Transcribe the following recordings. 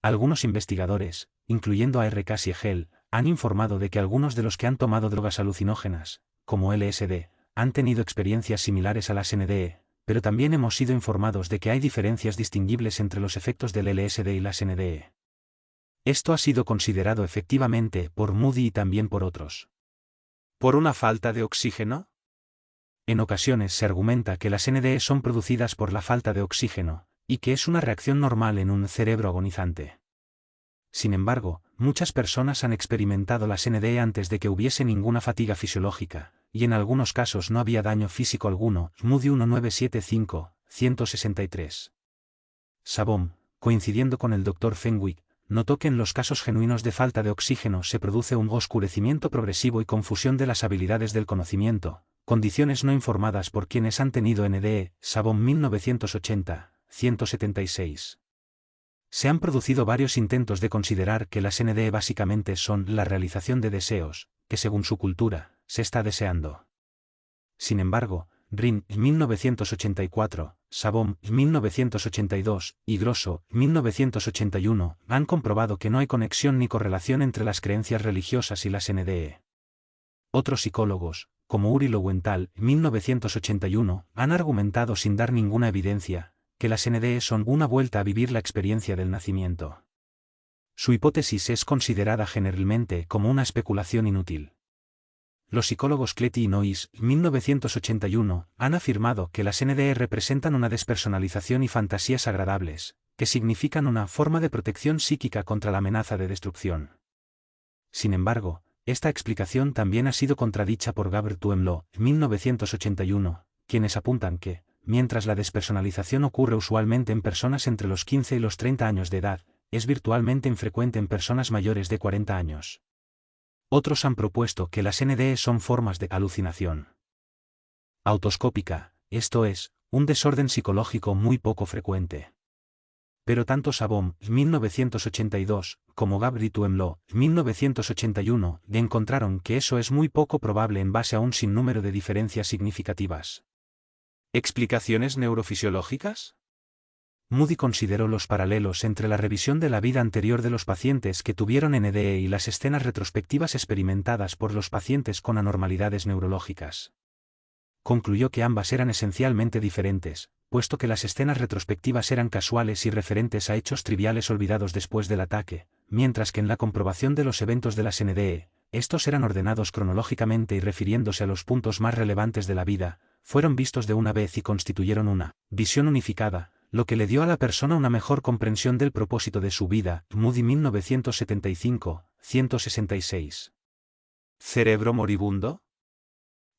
Algunos investigadores, incluyendo a R. Siegel, han informado de que algunos de los que han tomado drogas alucinógenas, como LSD, han tenido experiencias similares a las NDE, pero también hemos sido informados de que hay diferencias distinguibles entre los efectos del LSD y las NDE. Esto ha sido considerado efectivamente por Moody y también por otros. ¿Por una falta de oxígeno? En ocasiones se argumenta que las NDE son producidas por la falta de oxígeno, y que es una reacción normal en un cerebro agonizante. Sin embargo, muchas personas han experimentado las NDE antes de que hubiese ninguna fatiga fisiológica, y en algunos casos no había daño físico alguno. Moody 1975, 163. Sabom, coincidiendo con el Dr. Fenwick, notó que en los casos genuinos de falta de oxígeno se produce un oscurecimiento progresivo y confusión de las habilidades del conocimiento, condiciones no informadas por quienes han tenido NDE. Sabom 1980, 176. Se han producido varios intentos de considerar que las NDE básicamente son la realización de deseos, que según su cultura, se está deseando. Sin embargo, Rin 1984, Sabom 1982 y Grosso 1981 han comprobado que no hay conexión ni correlación entre las creencias religiosas y las NDE. Otros psicólogos, como Uri Lowenthal 1981, han argumentado sin dar ninguna evidencia que las NDE son una vuelta a vivir la experiencia del nacimiento. Su hipótesis es considerada generalmente como una especulación inútil. Los psicólogos Cletty y Noyes, 1981, han afirmado que las NDE representan una despersonalización y fantasías agradables, que significan una forma de protección psíquica contra la amenaza de destrucción. Sin embargo, esta explicación también ha sido contradicha por Gabor Tuemlo, 1981, quienes apuntan que, mientras la despersonalización ocurre usualmente en personas entre los 15 y los 30 años de edad, es virtualmente infrecuente en personas mayores de 40 años. Otros han propuesto que las NDE son formas de alucinación autoscópica, esto es, un desorden psicológico muy poco frecuente. Pero tanto Sabom, 1982, como Gabor Tuemlo, 1981, encontraron que eso es muy poco probable en base a un sinnúmero de diferencias significativas. ¿Explicaciones neurofisiológicas? Moody consideró los paralelos entre la revisión de la vida anterior de los pacientes que tuvieron NDE y las escenas retrospectivas experimentadas por los pacientes con anormalidades neurológicas. Concluyó que ambas eran esencialmente diferentes, puesto que las escenas retrospectivas eran casuales y referentes a hechos triviales olvidados después del ataque, mientras que en la comprobación de los eventos de las NDE, estos eran ordenados cronológicamente y refiriéndose a los puntos más relevantes de la vida, fueron vistos de una vez y constituyeron una visión unificada, lo que le dio a la persona una mejor comprensión del propósito de su vida. Moody 1975, 166. ¿Cerebro moribundo?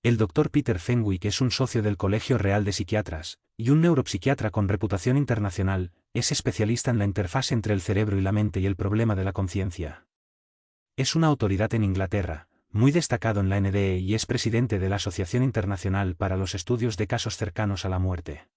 El Dr. Peter Fenwick es un socio del Colegio Real de Psiquiatras, y un neuropsiquiatra con reputación internacional, es especialista en la interfaz entre el cerebro y la mente y el problema de la conciencia. Es una autoridad en Inglaterra, muy destacado en la NDE y es presidente de la Asociación Internacional para los Estudios de Casos Cercanos a la Muerte.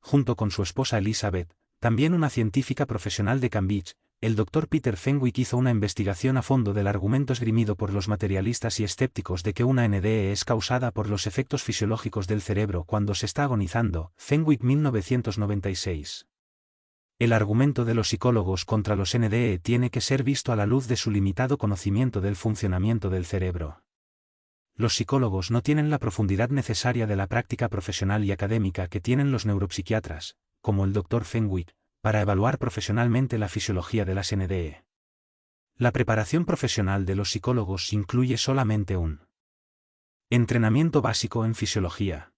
Junto con su esposa Elizabeth, también una científica profesional de Cambridge, el Dr. Peter Fenwick hizo una investigación a fondo del argumento esgrimido por los materialistas y escépticos de que una NDE es causada por los efectos fisiológicos del cerebro cuando se está agonizando. Fenwick 1996. El argumento de los psicólogos contra los NDE tiene que ser visto a la luz de su limitado conocimiento del funcionamiento del cerebro. Los psicólogos no tienen la profundidad necesaria de la práctica profesional y académica que tienen los neuropsiquiatras, como el Dr. Fenwick, para evaluar profesionalmente la fisiología de las NDE. La preparación profesional de los psicólogos incluye solamente un entrenamiento básico en fisiología.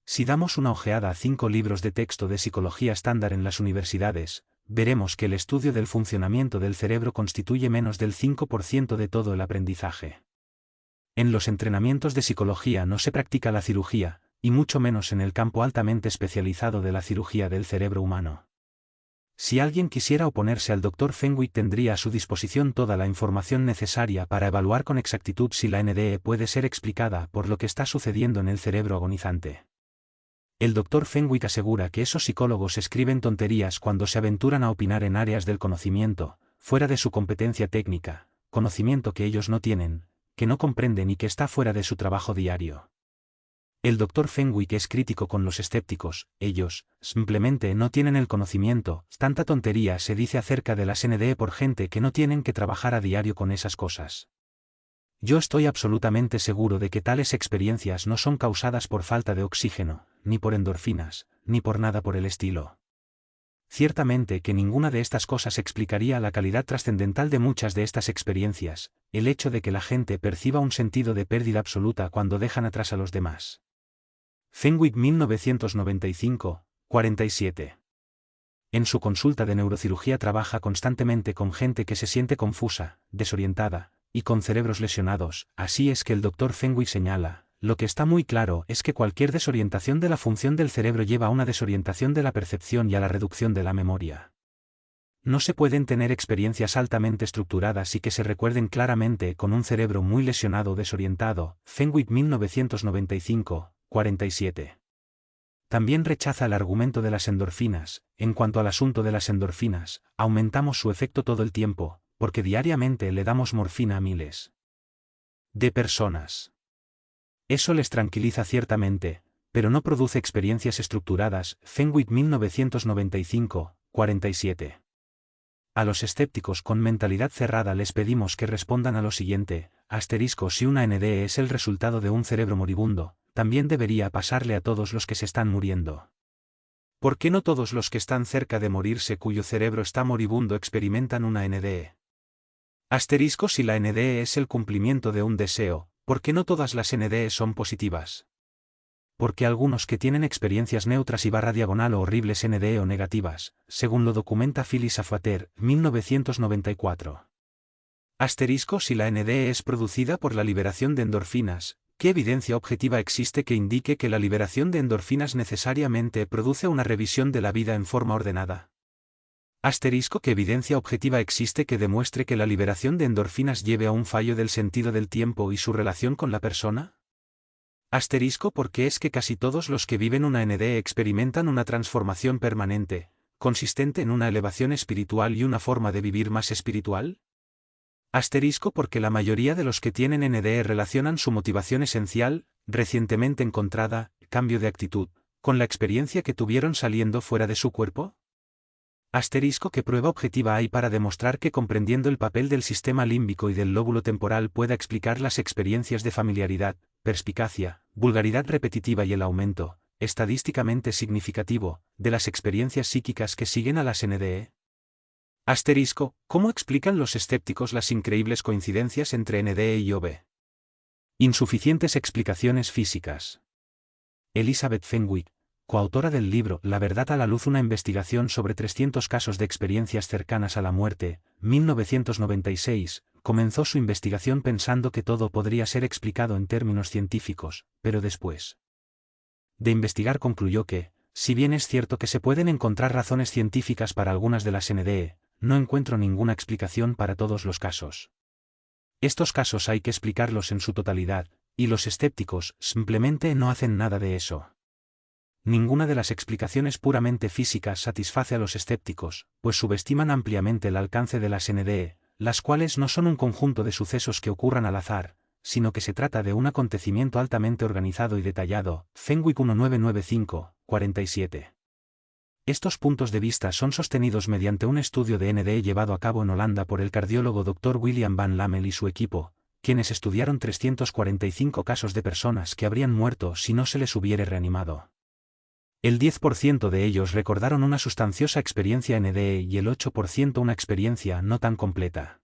Si damos una ojeada a 5 libros de texto de psicología estándar en las universidades, veremos que el estudio del funcionamiento del cerebro constituye menos del 5% de todo el aprendizaje. En los entrenamientos de psicología no se practica la cirugía, y mucho menos en el campo altamente especializado de la cirugía del cerebro humano. Si alguien quisiera oponerse al Dr. Fenwick tendría a su disposición toda la información necesaria para evaluar con exactitud si la NDE puede ser explicada por lo que está sucediendo en el cerebro agonizante. El Dr. Fenwick asegura que esos psicólogos escriben tonterías cuando se aventuran a opinar en áreas del conocimiento, fuera de su competencia técnica, conocimiento que ellos no tienen, que no comprenden y que está fuera de su trabajo diario. El Dr. Fenwick es crítico con los escépticos, ellos, simplemente no tienen el conocimiento, tanta tontería se dice acerca de las NDE por gente que no tienen que trabajar a diario con esas cosas. Yo estoy absolutamente seguro de que tales experiencias no son causadas por falta de oxígeno, ni por endorfinas, ni por nada por el estilo. Ciertamente que ninguna de estas cosas explicaría la calidad trascendental de muchas de estas experiencias, el hecho de que la gente perciba un sentido de pérdida absoluta cuando dejan atrás a los demás. Fenwick 1995, 47. En su consulta de neurocirugía trabaja constantemente con gente que se siente confusa, desorientada, y con cerebros lesionados, así es que el Dr. Fenwick señala, lo que está muy claro es que cualquier desorientación de la función del cerebro lleva a una desorientación de la percepción y a la reducción de la memoria. No se pueden tener experiencias altamente estructuradas y que se recuerden claramente con un cerebro muy lesionado o desorientado. Fenwick 1995, 47. También rechaza el argumento de las endorfinas. En cuanto al asunto de las endorfinas, aumentamos su efecto todo el tiempo, porque diariamente le damos morfina a miles de personas. Eso les tranquiliza ciertamente, pero no produce experiencias estructuradas. Fenwick 1995, 47. A los escépticos con mentalidad cerrada les pedimos que respondan a lo siguiente, asterisco si una NDE es el resultado de un cerebro moribundo, también debería pasarle a todos los que se están muriendo. ¿Por qué no todos los que están cerca de morirse cuyo cerebro está moribundo experimentan una NDE? Asterisco si la NDE es el cumplimiento de un deseo, ¿por qué no todas las NDE son positivas? Porque algunos que tienen experiencias neutras y /diagonal o horribles NDE o negativas, según lo documenta Phyllis Afwater, 1994. Asterisco si la NDE es producida por la liberación de endorfinas, ¿qué evidencia objetiva existe que indique que la liberación de endorfinas necesariamente produce una revisión de la vida en forma ordenada? Asterisco ¿qué evidencia objetiva existe que demuestre que la liberación de endorfinas lleve a un fallo del sentido del tiempo y su relación con la persona? Asterisco ¿por qué es que casi todos los que viven una NDE experimentan una transformación permanente, consistente en una elevación espiritual y una forma de vivir más espiritual? Asterisco porque la mayoría de los que tienen NDE relacionan su motivación esencial, recientemente encontrada, cambio de actitud, con la experiencia que tuvieron saliendo fuera de su cuerpo. Asterisco ¿qué prueba objetiva hay para demostrar que comprendiendo el papel del sistema límbico y del lóbulo temporal pueda explicar las experiencias de familiaridad, perspicacia, vulgaridad repetitiva y el aumento, estadísticamente significativo, de las experiencias psíquicas que siguen a las NDE? Asterisco, ¿cómo explican los escépticos las increíbles coincidencias entre NDE y OB? Insuficientes explicaciones físicas. Elizabeth Fenwick, coautora del libro La verdad a la luz, una investigación sobre 300 casos de experiencias cercanas a la muerte, 1996, comenzó su investigación pensando que todo podría ser explicado en términos científicos, pero después de investigar concluyó que, si bien es cierto que se pueden encontrar razones científicas para algunas de las NDE, no encuentro ninguna explicación para todos los casos. Estos casos hay que explicarlos en su totalidad, y los escépticos simplemente no hacen nada de eso. Ninguna de las explicaciones puramente físicas satisface a los escépticos, pues subestiman ampliamente el alcance de las NDE, las cuales no son un conjunto de sucesos que ocurran al azar, sino que se trata de un acontecimiento altamente organizado y detallado. Fenwick 1995, 47. Estos puntos de vista son sostenidos mediante un estudio de NDE llevado a cabo en Holanda por el cardiólogo Dr. William Van Lammel y su equipo, quienes estudiaron 345 casos de personas que habrían muerto si no se les hubiera reanimado. El 10% de ellos recordaron una sustanciosa experiencia NDE y el 8% una experiencia no tan completa.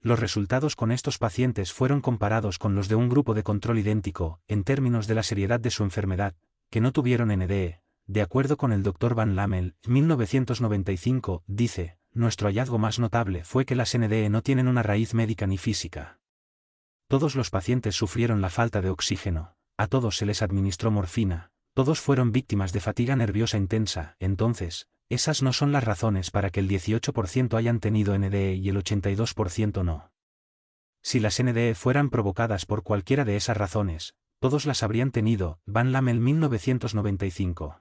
Los resultados con estos pacientes fueron comparados con los de un grupo de control idéntico, en términos de la seriedad de su enfermedad, que no tuvieron NDE. De acuerdo con el Dr. Van Lammel, 1995, dice, nuestro hallazgo más notable fue que las NDE no tienen una raíz médica ni física. Todos los pacientes sufrieron la falta de oxígeno, a todos se les administró morfina. Todos fueron víctimas de fatiga nerviosa intensa, entonces, esas no son las razones para que el 18% hayan tenido NDE y el 82% no. Si las NDE fueran provocadas por cualquiera de esas razones, todos las habrían tenido. Van Lammel 1995.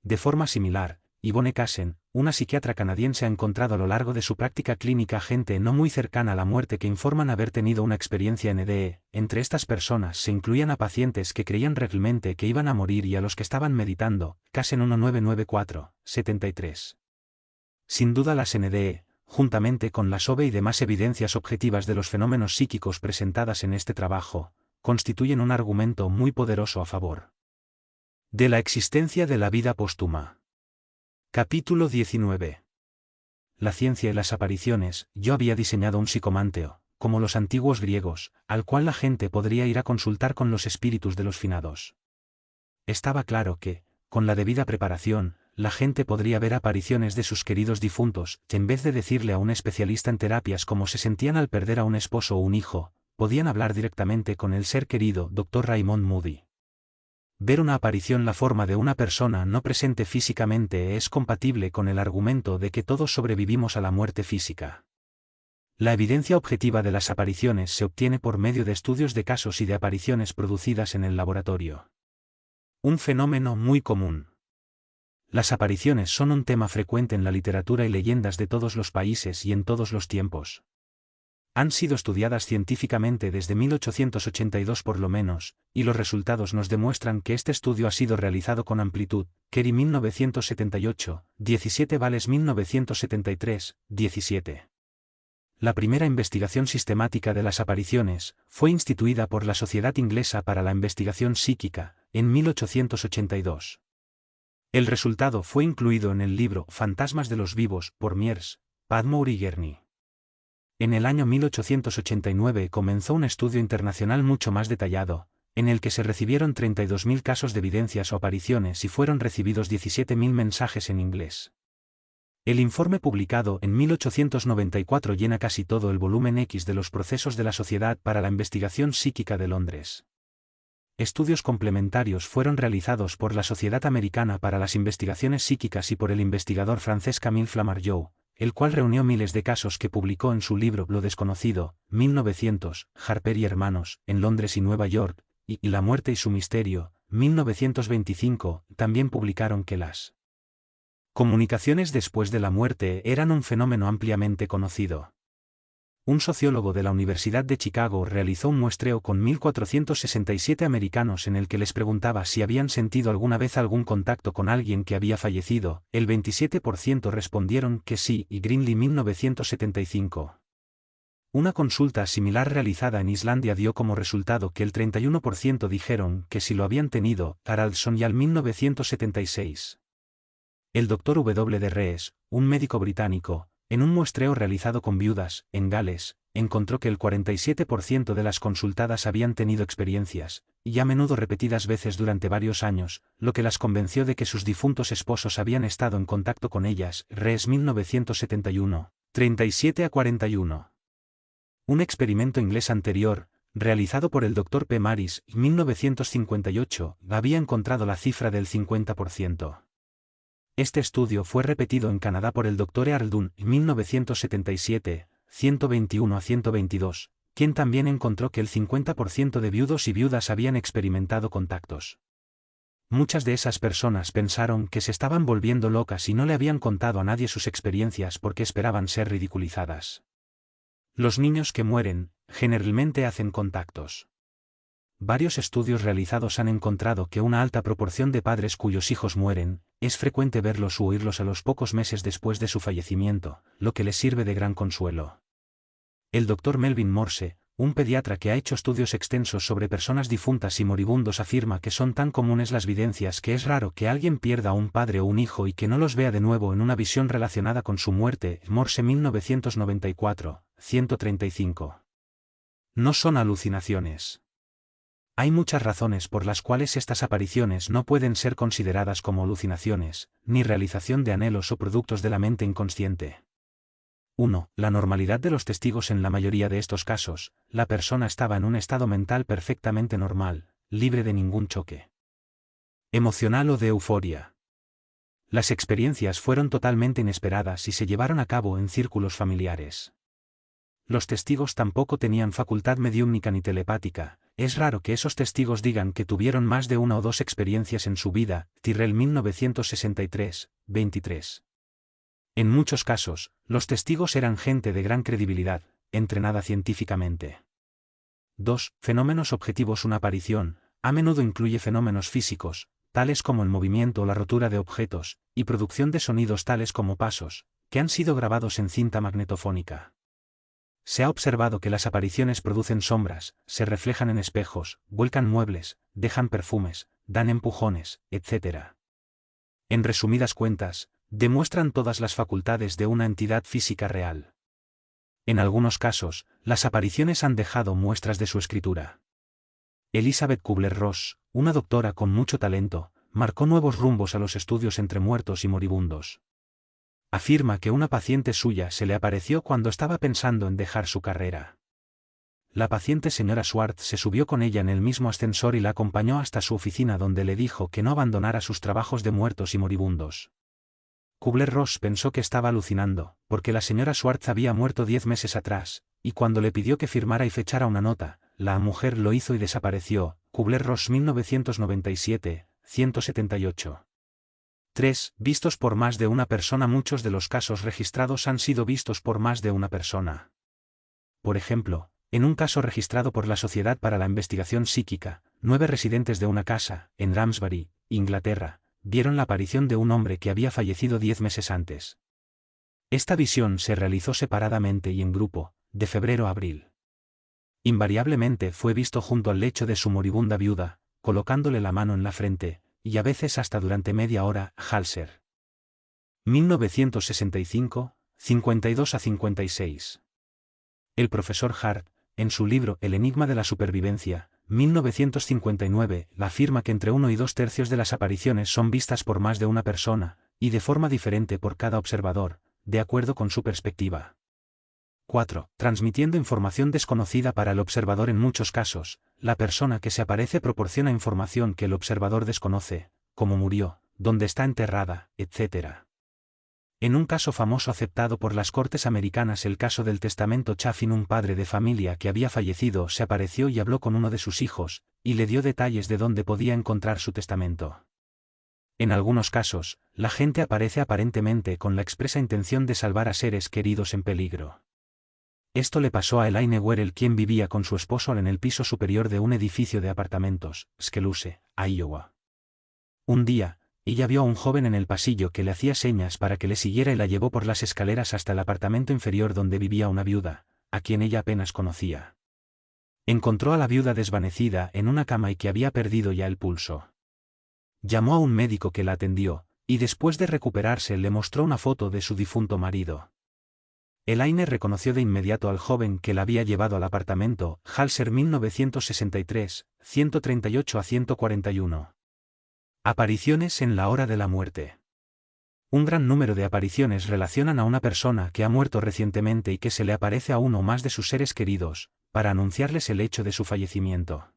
De forma similar, Yvonne Cassen, una psiquiatra canadiense, ha encontrado a lo largo de su práctica clínica gente no muy cercana a la muerte que informan haber tenido una experiencia NDE. Entre estas personas se incluían a pacientes que creían realmente que iban a morir y a los que estaban meditando. Cassen 1994, 73. Sin duda las NDE, juntamente con la SOBE y demás evidencias objetivas de los fenómenos psíquicos presentadas en este trabajo, constituyen un argumento muy poderoso a favor de la existencia de la vida póstuma. Capítulo 19. La ciencia y las apariciones. Yo había diseñado un psicomanteo, como los antiguos griegos, al cual la gente podría ir a consultar con los espíritus de los finados. Estaba claro que, con la debida preparación, la gente podría ver apariciones de sus queridos difuntos, que en vez de decirle a un especialista en terapias cómo se sentían al perder a un esposo o un hijo, podían hablar directamente con el ser querido Dr. Raymond Moody. Ver una aparición, la forma de una persona no presente físicamente, es compatible con el argumento de que todos sobrevivimos a la muerte física. La evidencia objetiva de las apariciones se obtiene por medio de estudios de casos y de apariciones producidas en el laboratorio. Un fenómeno muy común. Las apariciones son un tema frecuente en la literatura y leyendas de todos los países y en todos los tiempos. Han sido estudiadas científicamente desde 1882 por lo menos, y los resultados nos demuestran que este estudio ha sido realizado con amplitud. Kerry 1978, 17 Vales 1973, 17. La primera investigación sistemática de las apariciones fue instituida por la Sociedad Inglesa para la Investigación Psíquica, en 1882. El resultado fue incluido en el libro Fantasmas de los Vivos, por Miers, Padmore y Gurney. En el año 1889 comenzó un estudio internacional mucho más detallado, en el que se recibieron 32.000 casos de evidencias o apariciones y fueron recibidos 17.000 mensajes en inglés. El informe publicado en 1894 llena casi todo el volumen X de los procesos de la Sociedad para la Investigación Psíquica de Londres. Estudios complementarios fueron realizados por la Sociedad Americana para las Investigaciones Psíquicas y por el investigador francés Camille Flamarjou, el cual reunió miles de casos que publicó en su libro Lo desconocido, 1900, Harper y Hermanos, en Londres y Nueva York, y La muerte y su misterio, 1925, también publicaron que las comunicaciones después de la muerte eran un fenómeno ampliamente conocido. Un sociólogo de la Universidad de Chicago realizó un muestreo con 1.467 americanos en el que les preguntaba si habían sentido alguna vez algún contacto con alguien que había fallecido. El 27% respondieron que sí, y Greenlee 1975. Una consulta similar realizada en Islandia dio como resultado que el 31% dijeron que sí lo habían tenido. Haraldsson y al 1976. El Dr. W. D. Rees, un médico británico, en un muestreo realizado con viudas, en Gales, encontró que el 47% de las consultadas habían tenido experiencias, y a menudo repetidas veces durante varios años, lo que las convenció de que sus difuntos esposos habían estado en contacto con ellas. Rees 1971, 37-41. Un experimento inglés anterior, realizado por el Dr. P. Maris, en 1958, había encontrado la cifra del 50%. Este estudio fue repetido en Canadá por el Dr. Earl Dunn en 1977, 121-122, quien también encontró que el 50% de viudos y viudas habían experimentado contactos. Muchas de esas personas pensaron que se estaban volviendo locas y no le habían contado a nadie sus experiencias porque esperaban ser ridiculizadas. Los niños que mueren, generalmente hacen contactos. Varios estudios realizados han encontrado que una alta proporción de padres cuyos hijos mueren, es frecuente verlos u oírlos a los pocos meses después de su fallecimiento, lo que les sirve de gran consuelo. El Dr. Melvin Morse, un pediatra que ha hecho estudios extensos sobre personas difuntas y moribundos, afirma que son tan comunes las videncias que es raro que alguien pierda a un padre o un hijo y que no los vea de nuevo en una visión relacionada con su muerte. Morse 1994, 135. No son alucinaciones. Hay muchas razones por las cuales estas apariciones no pueden ser consideradas como alucinaciones, ni realización de anhelos o productos de la mente inconsciente. 1. La normalidad de los testigos. En la mayoría de estos casos, la persona estaba en un estado mental perfectamente normal, libre de ningún choque emocional o de euforia. Las experiencias fueron totalmente inesperadas y se llevaron a cabo en círculos familiares. Los testigos tampoco tenían facultad mediúmnica ni telepática. Es raro que esos testigos digan que tuvieron más de una o dos experiencias en su vida. Tyrrell 1963, 23. En muchos casos, los testigos eran gente de gran credibilidad, entrenada científicamente. 2. Fenómenos objetivos. Una aparición, a menudo incluye fenómenos físicos, tales como el movimiento o la rotura de objetos, y producción de sonidos tales como pasos, que han sido grabados en cinta magnetofónica. Se ha observado que las apariciones producen sombras, se reflejan en espejos, vuelcan muebles, dejan perfumes, dan empujones, etc. En resumidas cuentas, demuestran todas las facultades de una entidad física real. En algunos casos, las apariciones han dejado muestras de su escritura. Elizabeth Kubler-Ross, una doctora con mucho talento, marcó nuevos rumbos a los estudios entre muertos y moribundos. Afirma que una paciente suya se le apareció cuando estaba pensando en dejar su carrera. La paciente señora Swartz se subió con ella en el mismo ascensor y la acompañó hasta su oficina donde le dijo que no abandonara sus trabajos de muertos y moribundos. Kubler-Ross pensó que estaba alucinando, porque la señora Swartz había muerto 10 meses atrás, y cuando le pidió que firmara y fechara una nota, la mujer lo hizo y desapareció. Kubler-Ross 1997, 178. 3. Vistos por más de una persona. Muchos de los casos registrados han sido vistos por más de una persona. Por ejemplo, en un caso registrado por la Sociedad para la Investigación Psíquica, 9 residentes de una casa, en Ramsbury, Inglaterra, vieron la aparición de un hombre que había fallecido 10 meses antes. Esta visión se realizó separadamente y en grupo, de febrero a abril. Invariablemente fue visto junto al lecho de su moribunda viuda, colocándole la mano en la frente, y a veces hasta durante media hora. Halser. 1965, 52 a 56. El profesor Hart, en su libro El enigma de la supervivencia, 1959, afirma que entre 1 y 2 tercios de las apariciones son vistas por más de una persona, y de forma diferente por cada observador, de acuerdo con su perspectiva. 4. Transmitiendo información desconocida para el observador. En muchos casos, la persona que se aparece proporciona información que el observador desconoce, cómo murió, dónde está enterrada, etc. En un caso famoso aceptado por las Cortes americanas, el caso del testamento Chaffin, un padre de familia que había fallecido se apareció y habló con uno de sus hijos, y le dio detalles de dónde podía encontrar su testamento. En algunos casos, la gente aparece aparentemente con la expresa intención de salvar a seres queridos en peligro. Esto le pasó a Elaine Werrell, quien vivía con su esposo en el piso superior de un edificio de apartamentos, Scaluse, Iowa. Un día, ella vio a un joven en el pasillo que le hacía señas para que le siguiera y la llevó por las escaleras hasta el apartamento inferior donde vivía una viuda, a quien ella apenas conocía. Encontró a la viuda desvanecida en una cama y que había perdido ya el pulso. Llamó a un médico que la atendió, y después de recuperarse le mostró una foto de su difunto marido. Elaine reconoció de inmediato al joven que la había llevado al apartamento. Halser 1963, 138 a 141. Apariciones en la hora de la muerte. Un gran número de apariciones relacionan a una persona que ha muerto recientemente y que se le aparece a uno o más de sus seres queridos, para anunciarles el hecho de su fallecimiento.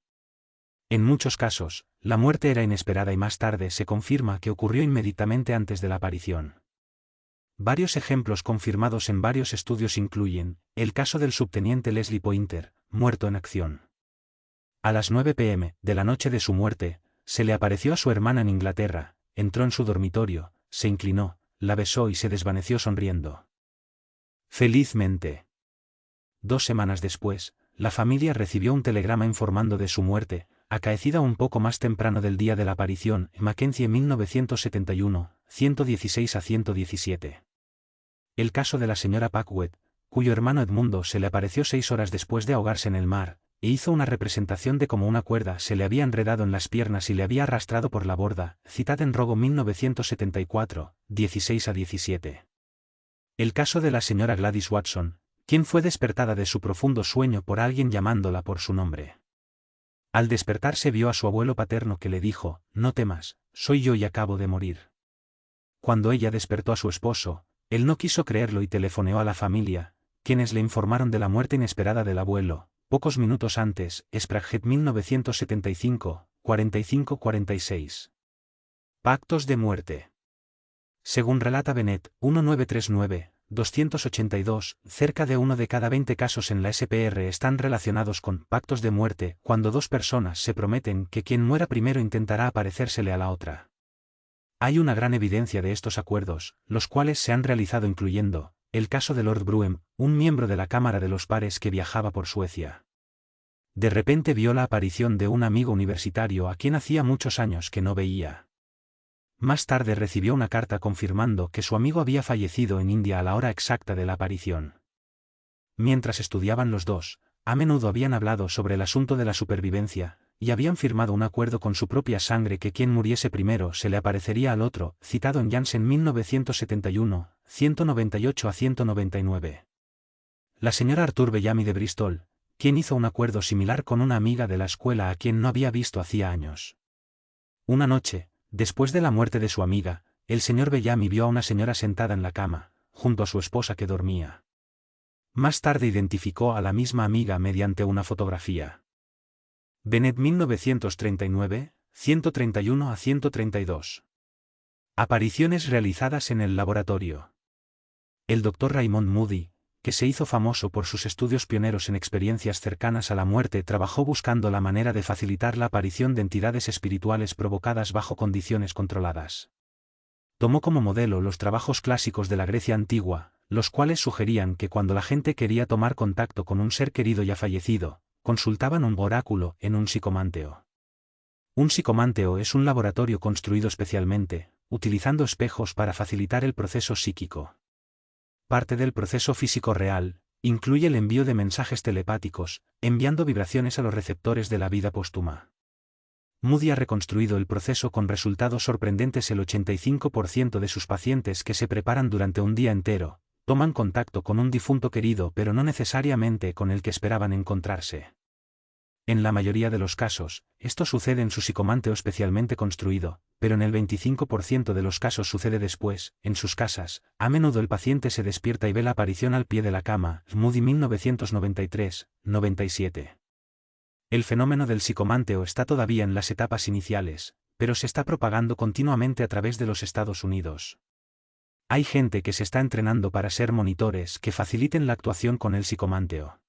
En muchos casos, la muerte era inesperada y más tarde se confirma que ocurrió inmediatamente antes de la aparición. Varios ejemplos confirmados en varios estudios incluyen el caso del subteniente Leslie Pointer, muerto en acción. A las 9 p.m. de la noche de su muerte, se le apareció a su hermana en Inglaterra, entró en su dormitorio, se inclinó, la besó y se desvaneció sonriendo. Felizmente. 2 semanas después, la familia recibió un telegrama informando de su muerte, acaecida un poco más temprano del día de la aparición. Mackenzie 1971, 116 a 117. El caso de la señora Packwood, cuyo hermano Edmundo se le apareció 6 horas después de ahogarse en el mar, e hizo una representación de cómo una cuerda se le había enredado en las piernas y le había arrastrado por la borda, citada en Rogo 1974, 16 a 17. El caso de la señora Gladys Watson, quien fue despertada de su profundo sueño por alguien llamándola por su nombre. Al despertarse vio a su abuelo paterno que le dijo: «No temas, soy yo y acabo de morir». Cuando ella despertó a su esposo, él no quiso creerlo y telefoneó a la familia, quienes le informaron de la muerte inesperada del abuelo. Pocos minutos antes, Sprague 1975, 45-46. Pactos de muerte. Según relata Bennett, 1939, 282, cerca de 1 de cada 20 casos en la SPR están relacionados con pactos de muerte, cuando 2 personas se prometen que quien muera primero intentará aparecérsele a la otra. Hay una gran evidencia de estos acuerdos, los cuales se han realizado incluyendo el caso de Lord Brougham, un miembro de la Cámara de los Pares que viajaba por Suecia. De repente vio la aparición de un amigo universitario a quien hacía muchos años que no veía. Más tarde recibió una carta confirmando que su amigo había fallecido en India a la hora exacta de la aparición. Mientras estudiaban los dos, a menudo habían hablado sobre el asunto de la supervivencia, y habían firmado un acuerdo con su propia sangre que quien muriese primero se le aparecería al otro, citado en Jansen 1971, 198 a 199. La señora Arthur Bellamy de Bristol, quien hizo un acuerdo similar con una amiga de la escuela a quien no había visto hacía años. Una noche, después de la muerte de su amiga, el señor Bellamy vio a una señora sentada en la cama, junto a su esposa que dormía. Más tarde identificó a la misma amiga mediante una fotografía. Bennett 1939, 131 a 132. Apariciones realizadas en el laboratorio. El Dr. Raymond Moody, que se hizo famoso por sus estudios pioneros en experiencias cercanas a la muerte, trabajó buscando la manera de facilitar la aparición de entidades espirituales provocadas bajo condiciones controladas. Tomó como modelo los trabajos clásicos de la Grecia antigua, los cuales sugerían que cuando la gente quería tomar contacto con un ser querido ya fallecido, consultaban un oráculo en un psicománteo. Un psicománteo es un laboratorio construido especialmente, utilizando espejos para facilitar el proceso psíquico. Parte del proceso físico real incluye el envío de mensajes telepáticos, enviando vibraciones a los receptores de la vida póstuma. Moody ha reconstruido el proceso con resultados sorprendentes. El 85% de sus pacientes que se preparan durante un día entero, toman contacto con un difunto querido pero no necesariamente con el que esperaban encontrarse. En la mayoría de los casos, esto sucede en su psicománteo especialmente construido, pero en el 25% de los casos sucede después, en sus casas. A menudo el paciente se despierta y ve la aparición al pie de la cama. Moody 1993, 97. El fenómeno del psicománteo está todavía en las etapas iniciales, pero se está propagando continuamente a través de los Estados Unidos. Hay gente que se está entrenando para ser monitores que faciliten la actuación con el psicománteo.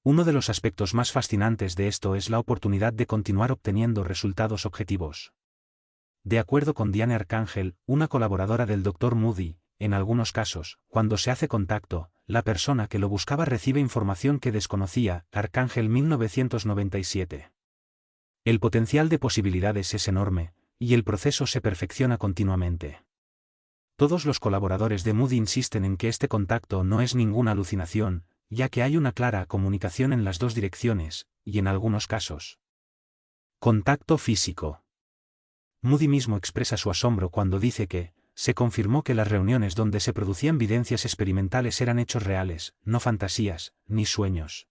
Uno de los aspectos más fascinantes de esto es la oportunidad de continuar obteniendo resultados objetivos. De acuerdo con Diane Arcángel, una colaboradora del Dr. Moody, en algunos casos, cuando se hace contacto, la persona que lo buscaba recibe información que desconocía. Arcángel 1997. El potencial de posibilidades es enorme, y el proceso se perfecciona continuamente. Todos los colaboradores de Moody insisten en que este contacto no es ninguna alucinación, ya que hay una clara comunicación en las dos direcciones, y en algunos casos. Contacto físico. Moody mismo expresa su asombro cuando dice que se confirmó que las reuniones donde se producían vivencias experimentales eran hechos reales, no fantasías, ni sueños.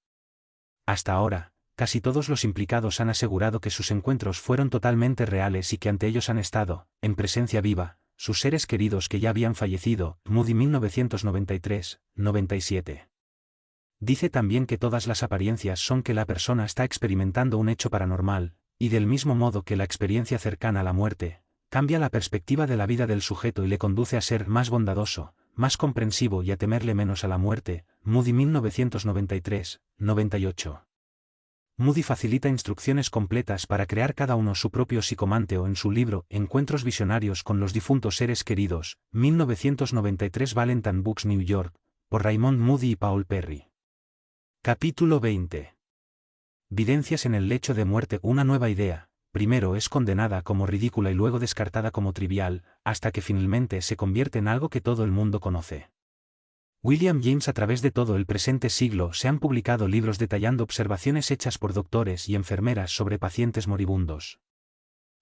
Hasta ahora, casi todos los implicados han asegurado que sus encuentros fueron totalmente reales y que ante ellos han estado, en presencia viva, sus seres queridos que ya habían fallecido. Moody 1993, 97. Dice también que todas las apariencias son que la persona está experimentando un hecho paranormal, y del mismo modo que la experiencia cercana a la muerte, cambia la perspectiva de la vida del sujeto y le conduce a ser más bondadoso, más comprensivo y a temerle menos a la muerte. Moody 1993, 98. Moody facilita instrucciones completas para crear cada uno su propio psicománteo en su libro Encuentros visionarios con los difuntos seres queridos, 1993, Valentine Books, New York, por Raymond Moody y Paul Perry. Capítulo 20. Videncias en el lecho de muerte. Una nueva idea, primero es condenada como ridícula y luego descartada como trivial, hasta que finalmente se convierte en algo que todo el mundo conoce. William James. A través de todo el presente siglo se han publicado libros detallando observaciones hechas por doctores y enfermeras sobre pacientes moribundos.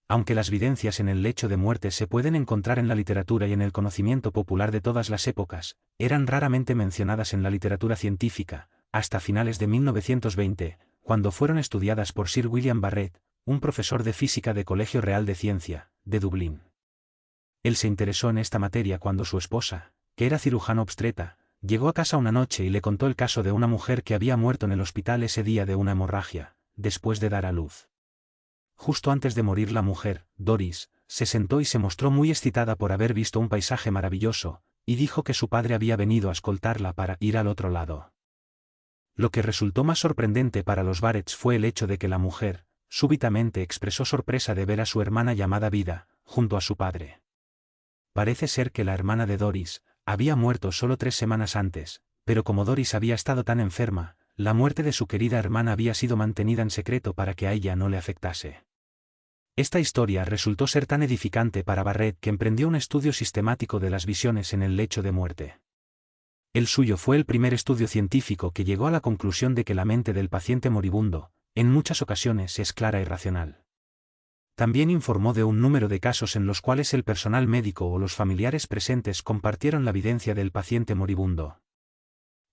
Aunque las videncias en el lecho de muerte se pueden encontrar en la literatura y en el conocimiento popular de todas las épocas, eran raramente mencionadas en la literatura científica, hasta finales de 1920, cuando fueron estudiadas por Sir William Barrett, un profesor de física de Colegio Real de Ciencia, de Dublín. Él se interesó en esta materia cuando su esposa, que era cirujano obstetra, llegó a casa una noche y le contó el caso de una mujer que había muerto en el hospital ese día de una hemorragia, después de dar a luz. Justo antes de morir la mujer, Doris, se sentó y se mostró muy excitada por haber visto un paisaje maravilloso, y dijo que su padre había venido a escoltarla para ir al otro lado. Lo que resultó más sorprendente para los Barretts fue el hecho de que la mujer, súbitamente expresó sorpresa de ver a su hermana llamada Vida, junto a su padre. parece ser que la hermana de Doris había muerto solo 3 semanas antes, pero como Doris había estado tan enferma, la muerte de su querida hermana había sido mantenida en secreto para que a ella no le afectase. Esta historia resultó ser tan edificante para Barrett que emprendió un estudio sistemático de las visiones en el lecho de muerte. El suyo fue el primer estudio científico que llegó a la conclusión de que la mente del paciente moribundo, en muchas ocasiones, es clara y racional. También informó de un número de casos en los cuales el personal médico o los familiares presentes compartieron la evidencia del paciente moribundo.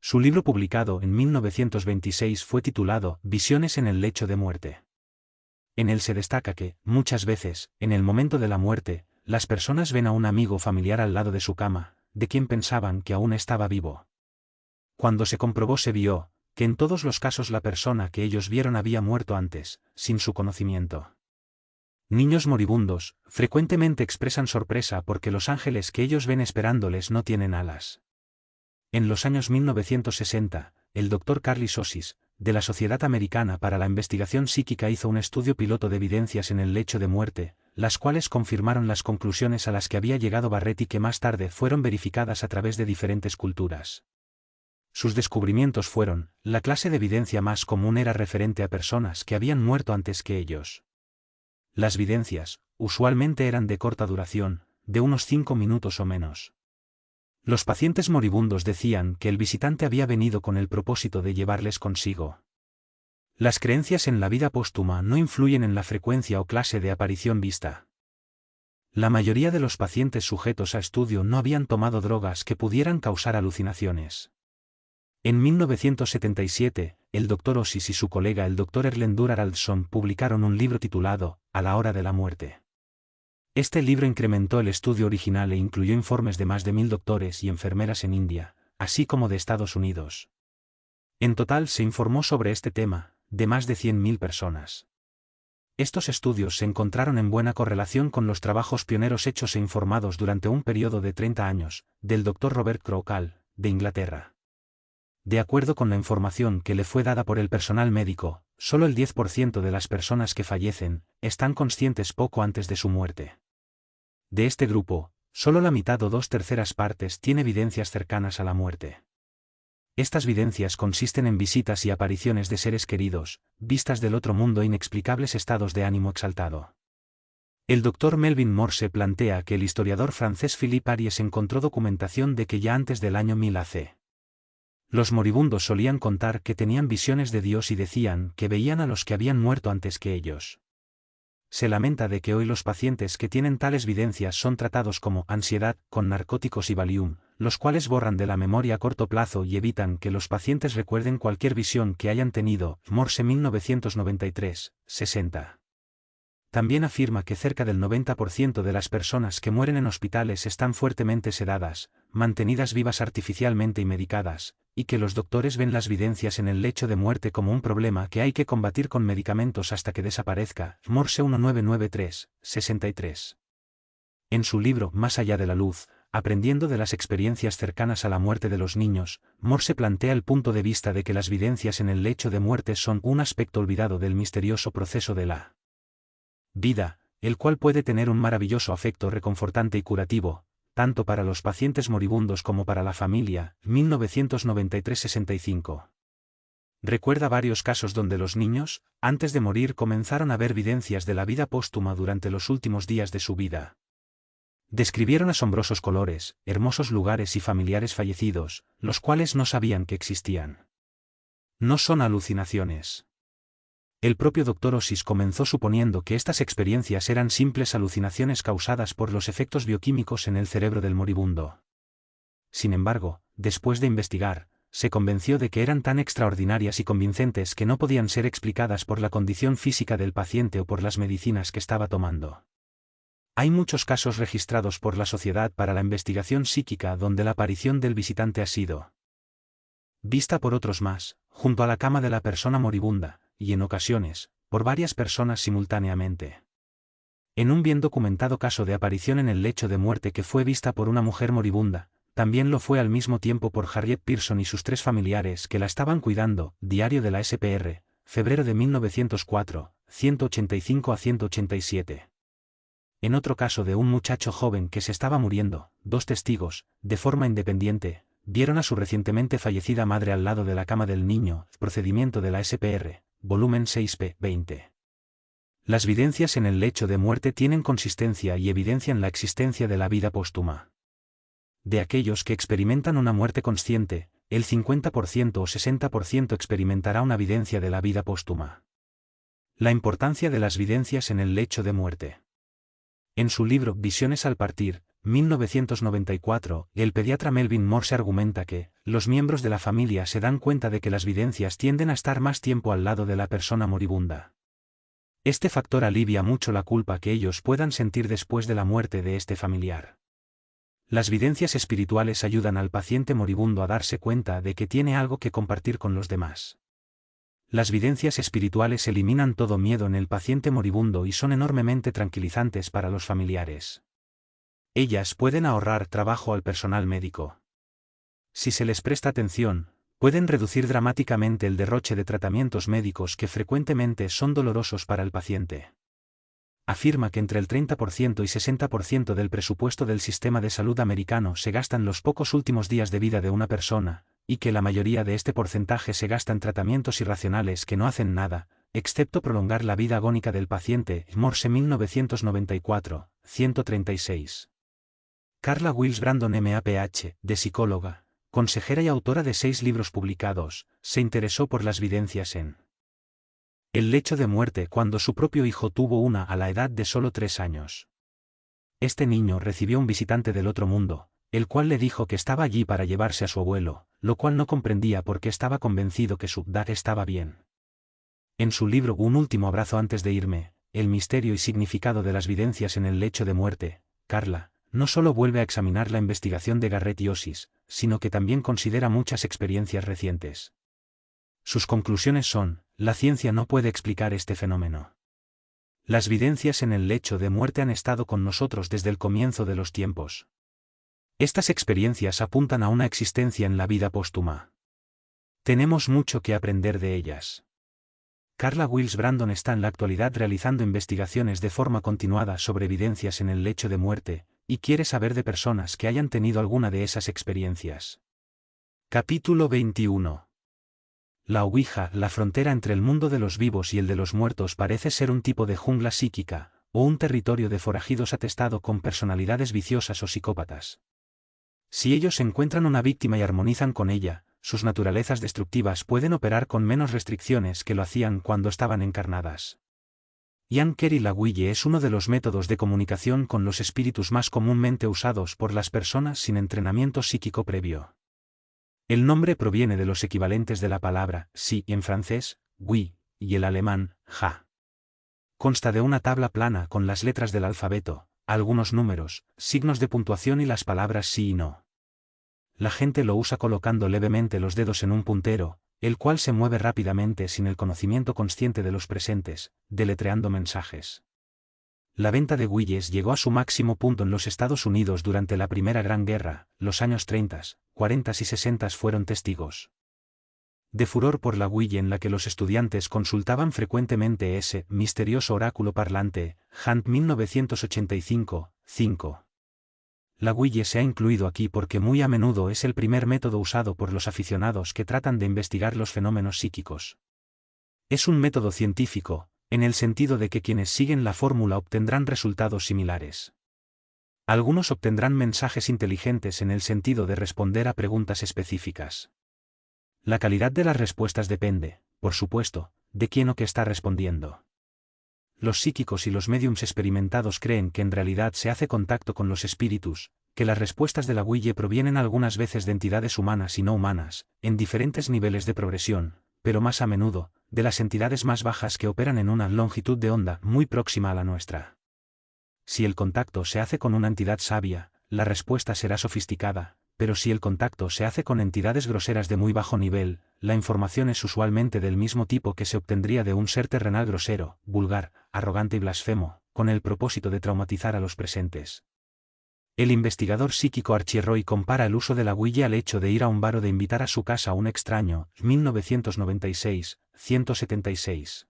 Su libro publicado en 1926 fue titulado Visiones en el lecho de muerte. En él se destaca que, muchas veces, en el momento de la muerte, las personas ven a un amigo familiar al lado de su cama, de quien pensaban que aún estaba vivo. Cuando se comprobó se vio, que en todos los casos la persona que ellos vieron había muerto antes, sin su conocimiento. Niños moribundos, frecuentemente expresan sorpresa porque los ángeles que ellos ven esperándoles no tienen alas. En los años 1960, el Dr. Carly Sosis, de la Sociedad Americana para la Investigación Psíquica, hizo un estudio piloto de evidencias en el lecho de muerte, las cuales confirmaron las conclusiones a las que había llegado Barrett y que más tarde fueron verificadas a través de diferentes culturas. Sus descubrimientos fueron, la clase de evidencia más común era referente a personas que habían muerto antes que ellos. Las evidencias, usualmente eran de corta duración, de unos 5 minutos o menos. Los pacientes moribundos decían que el visitante había venido con el propósito de llevarles consigo. Las creencias en la vida póstuma no influyen en la frecuencia o clase de aparición vista. La mayoría de los pacientes sujetos a estudio no habían tomado drogas que pudieran causar alucinaciones. En 1977, el Dr. Osis y su colega el Dr. Erlendur Haraldsson publicaron un libro titulado A la hora de la muerte. Este libro incrementó el estudio original e incluyó informes de más de 1000 doctores y enfermeras en India, así como de Estados Unidos. En total se informó sobre este tema, de más de 100.000 personas. Estos estudios se encontraron en buena correlación con los trabajos pioneros hechos e informados durante un periodo de 30 años, del Dr. Robert Crocal, de Inglaterra. De acuerdo con la información que le fue dada por el personal médico, solo el 10% de las personas que fallecen están conscientes poco antes de su muerte. De este grupo, solo la mitad o 2/3 partes tiene evidencias cercanas a la muerte. Estas evidencias consisten en visitas y apariciones de seres queridos, vistas del otro mundo e inexplicables estados de ánimo exaltado. El Dr. Melvin Morse plantea que el historiador francés Philippe Ariès encontró documentación de que ya antes del año 1000 AC. Los moribundos solían contar que tenían visiones de Dios y decían que veían a los que habían muerto antes que ellos. Se lamenta de que hoy los pacientes que tienen tales evidencias son tratados como ansiedad con narcóticos y Valium, los cuales borran de la memoria a corto plazo y evitan que los pacientes recuerden cualquier visión que hayan tenido. Morse 1993, 60. También afirma que cerca del 90% de las personas que mueren en hospitales están fuertemente sedadas, mantenidas vivas artificialmente y medicadas, y que los doctores ven las evidencias en el lecho de muerte como un problema que hay que combatir con medicamentos hasta que desaparezca. Morse 1993, 63. En su libro Más allá de la luz, aprendiendo de las experiencias cercanas a la muerte de los niños, Morse plantea el punto de vista de que las evidencias en el lecho de muerte son un aspecto olvidado del misterioso proceso de la vida, el cual puede tener un maravilloso afecto reconfortante y curativo, tanto para los pacientes moribundos como para la familia. 1993-65. Recuerda varios casos donde los niños, antes de morir, comenzaron a ver evidencias de la vida póstuma durante los últimos días de su vida. Describieron asombrosos colores, hermosos lugares y familiares fallecidos, los cuales no sabían que existían. No son alucinaciones. El propio Dr. Osis comenzó suponiendo que estas experiencias eran simples alucinaciones causadas por los efectos bioquímicos en el cerebro del moribundo. Sin embargo, después de investigar, se convenció de que eran tan extraordinarias y convincentes que no podían ser explicadas por la condición física del paciente o por las medicinas que estaba tomando. Hay muchos casos registrados por la Sociedad para la Investigación Psíquica donde la aparición del visitante ha sido vista por otros más, junto a la cama de la persona moribunda, y en ocasiones, por varias personas simultáneamente. En un bien documentado caso de aparición en el lecho de muerte que fue vista por una mujer moribunda, también lo fue al mismo tiempo por Harriet Pearson y sus 3 familiares que la estaban cuidando. Diario de la SPR, febrero de 1904, 185 a 187. En otro caso de un muchacho joven que se estaba muriendo, 2 testigos, de forma independiente, vieron a su recientemente fallecida madre al lado de la cama del niño, procedimiento de la SPR, volumen 6 p. 20. Las videncias en el lecho de muerte tienen consistencia y evidencian la existencia de la vida póstuma. De aquellos que experimentan una muerte consciente, el 50% o 60% experimentará una evidencia de la vida póstuma. La importancia de las videncias en el lecho de muerte. En su libro Visiones al partir, 1994, el pediatra Melvin Morse argumenta que, los miembros de la familia se dan cuenta de que las videncias tienden a estar más tiempo al lado de la persona moribunda. Este factor alivia mucho la culpa que ellos puedan sentir después de la muerte de este familiar. Las videncias espirituales ayudan al paciente moribundo a darse cuenta de que tiene algo que compartir con los demás. Las videncias espirituales eliminan todo miedo en el paciente moribundo y son enormemente tranquilizantes para los familiares. Ellas pueden ahorrar trabajo al personal médico. Si se les presta atención, pueden reducir dramáticamente el derroche de tratamientos médicos que frecuentemente son dolorosos para el paciente. Afirma que entre el 30% y 60% del presupuesto del sistema de salud americano se gasta en los pocos últimos días de vida de una persona, y que la mayoría de este porcentaje se gasta en tratamientos irracionales que no hacen nada, excepto prolongar la vida agónica del paciente. Morse 1994, 136. Carla Wills Brandon MAPH, de psicóloga, consejera y autora de 6 libros publicados, se interesó por las videncias en el lecho de muerte cuando su propio hijo tuvo una a la edad de solo 3 años. Este niño recibió un visitante del otro mundo, el cual le dijo que estaba allí para llevarse a su abuelo, lo cual no comprendía porque estaba convencido que su dad estaba bien. En su libro Un último abrazo antes de irme, el misterio y significado de las videncias en el lecho de muerte, Carla, no solo vuelve a examinar la investigación de Garrett y Osis, sino que también considera muchas experiencias recientes. Sus conclusiones son: la ciencia no puede explicar este fenómeno. Las videncias en el lecho de muerte han estado con nosotros desde el comienzo de los tiempos. Estas experiencias apuntan a una existencia en la vida póstuma. Tenemos mucho que aprender de ellas. Carla Wills Brandon está en la actualidad realizando investigaciones de forma continuada sobre evidencias en el lecho de muerte, y quiere saber de personas que hayan tenido alguna de esas experiencias. Capítulo 21. La Ouija, la frontera entre el mundo de los vivos y el de los muertos parece ser un tipo de jungla psíquica, o un territorio de forajidos atestado con personalidades viciosas o psicópatas. Si ellos encuentran una víctima y armonizan con ella, sus naturalezas destructivas pueden operar con menos restricciones que lo hacían cuando estaban encarnadas. Ian Carey la Ouija es uno de los métodos de comunicación con los espíritus más comúnmente usados por las personas sin entrenamiento psíquico previo. El nombre proviene de los equivalentes de la palabra sí en francés, oui, y el alemán, ja. Consta de una tabla plana con las letras del alfabeto, algunos números, signos de puntuación y las palabras sí y no. La gente lo usa colocando levemente los dedos en un puntero, el cual se mueve rápidamente sin el conocimiento consciente de los presentes, deletreando mensajes. La venta de Ouijas llegó a su máximo punto en los Estados Unidos durante la Primera Gran Guerra. Los años 30, 40 y 60 fueron testigos de furor por la Ouija, en la que los estudiantes consultaban frecuentemente ese misterioso oráculo parlante. Hunt 1985, 5. La Ouija se ha incluido aquí porque muy a menudo es el primer método usado por los aficionados que tratan de investigar los fenómenos psíquicos. Es un método científico, en el sentido de que quienes siguen la fórmula obtendrán resultados similares. Algunos obtendrán mensajes inteligentes en el sentido de responder a preguntas específicas. La calidad de las respuestas depende, por supuesto, de quién o qué está respondiendo. Los psíquicos y los médiums experimentados creen que en realidad se hace contacto con los espíritus, que las respuestas de la Ouija provienen algunas veces de entidades humanas y no humanas, en diferentes niveles de progresión, pero más a menudo, de las entidades más bajas que operan en una longitud de onda muy próxima a la nuestra. Si el contacto se hace con una entidad sabia, la respuesta será sofisticada, pero si el contacto se hace con entidades groseras de muy bajo nivel, la información es usualmente del mismo tipo que se obtendría de un ser terrenal grosero, vulgar, arrogante y blasfemo, con el propósito de traumatizar a los presentes. El investigador psíquico Archie Roy compara el uso de la Ouija al hecho de ir a un bar o de invitar a su casa a un extraño. 1996, 176.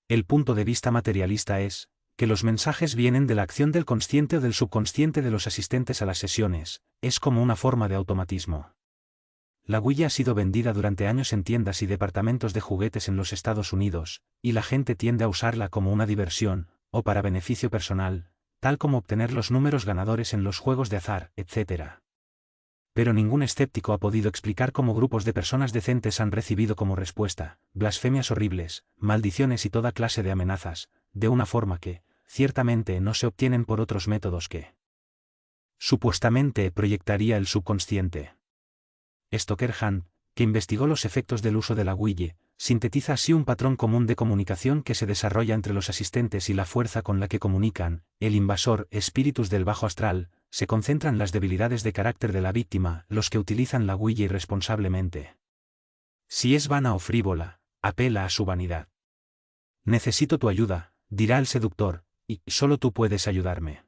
El punto de vista materialista es que los mensajes vienen de la acción del consciente o del subconsciente de los asistentes a las sesiones, es como una forma de automatismo. La Ouija ha sido vendida durante años en tiendas y departamentos de juguetes en los Estados Unidos, y la gente tiende a usarla como una diversión, o para beneficio personal, tal como obtener los números ganadores en los juegos de azar, etc. Pero ningún escéptico ha podido explicar cómo grupos de personas decentes han recibido como respuesta blasfemias horribles, maldiciones y toda clase de amenazas, de una forma que, ciertamente, no se obtienen por otros métodos que supuestamente proyectaría el subconsciente. Stoker Hunt, que investigó los efectos del uso de la Ouija, sintetiza así un patrón común de comunicación que se desarrolla entre los asistentes y la fuerza con la que comunican. El invasor, espíritus del bajo astral, se concentran las debilidades de carácter de la víctima, los que utilizan la Ouija irresponsablemente. Si es vana o frívola, apela a su vanidad. Necesito tu ayuda, dirá el seductor, y solo tú puedes ayudarme.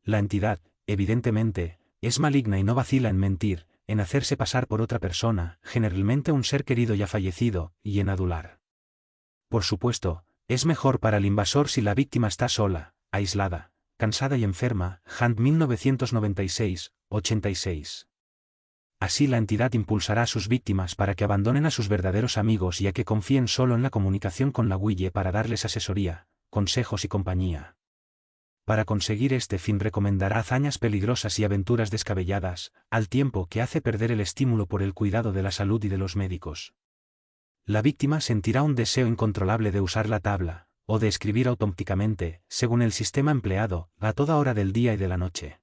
La entidad, evidentemente, es maligna y no vacila en mentir, en hacerse pasar por otra persona, generalmente un ser querido ya fallecido, y en adular. Por supuesto, es mejor para el invasor si la víctima está sola, aislada, cansada y enferma. Hunt 1996, 86. Así la entidad impulsará a sus víctimas para que abandonen a sus verdaderos amigos y a que confíen solo en la comunicación con la Ouija para darles asesoría, consejos y compañía. Para conseguir este fin recomendará hazañas peligrosas y aventuras descabelladas, al tiempo que hace perder el estímulo por el cuidado de la salud y de los médicos. La víctima sentirá un deseo incontrolable de usar la tabla, o de escribir automáticamente, según el sistema empleado, a toda hora del día y de la noche.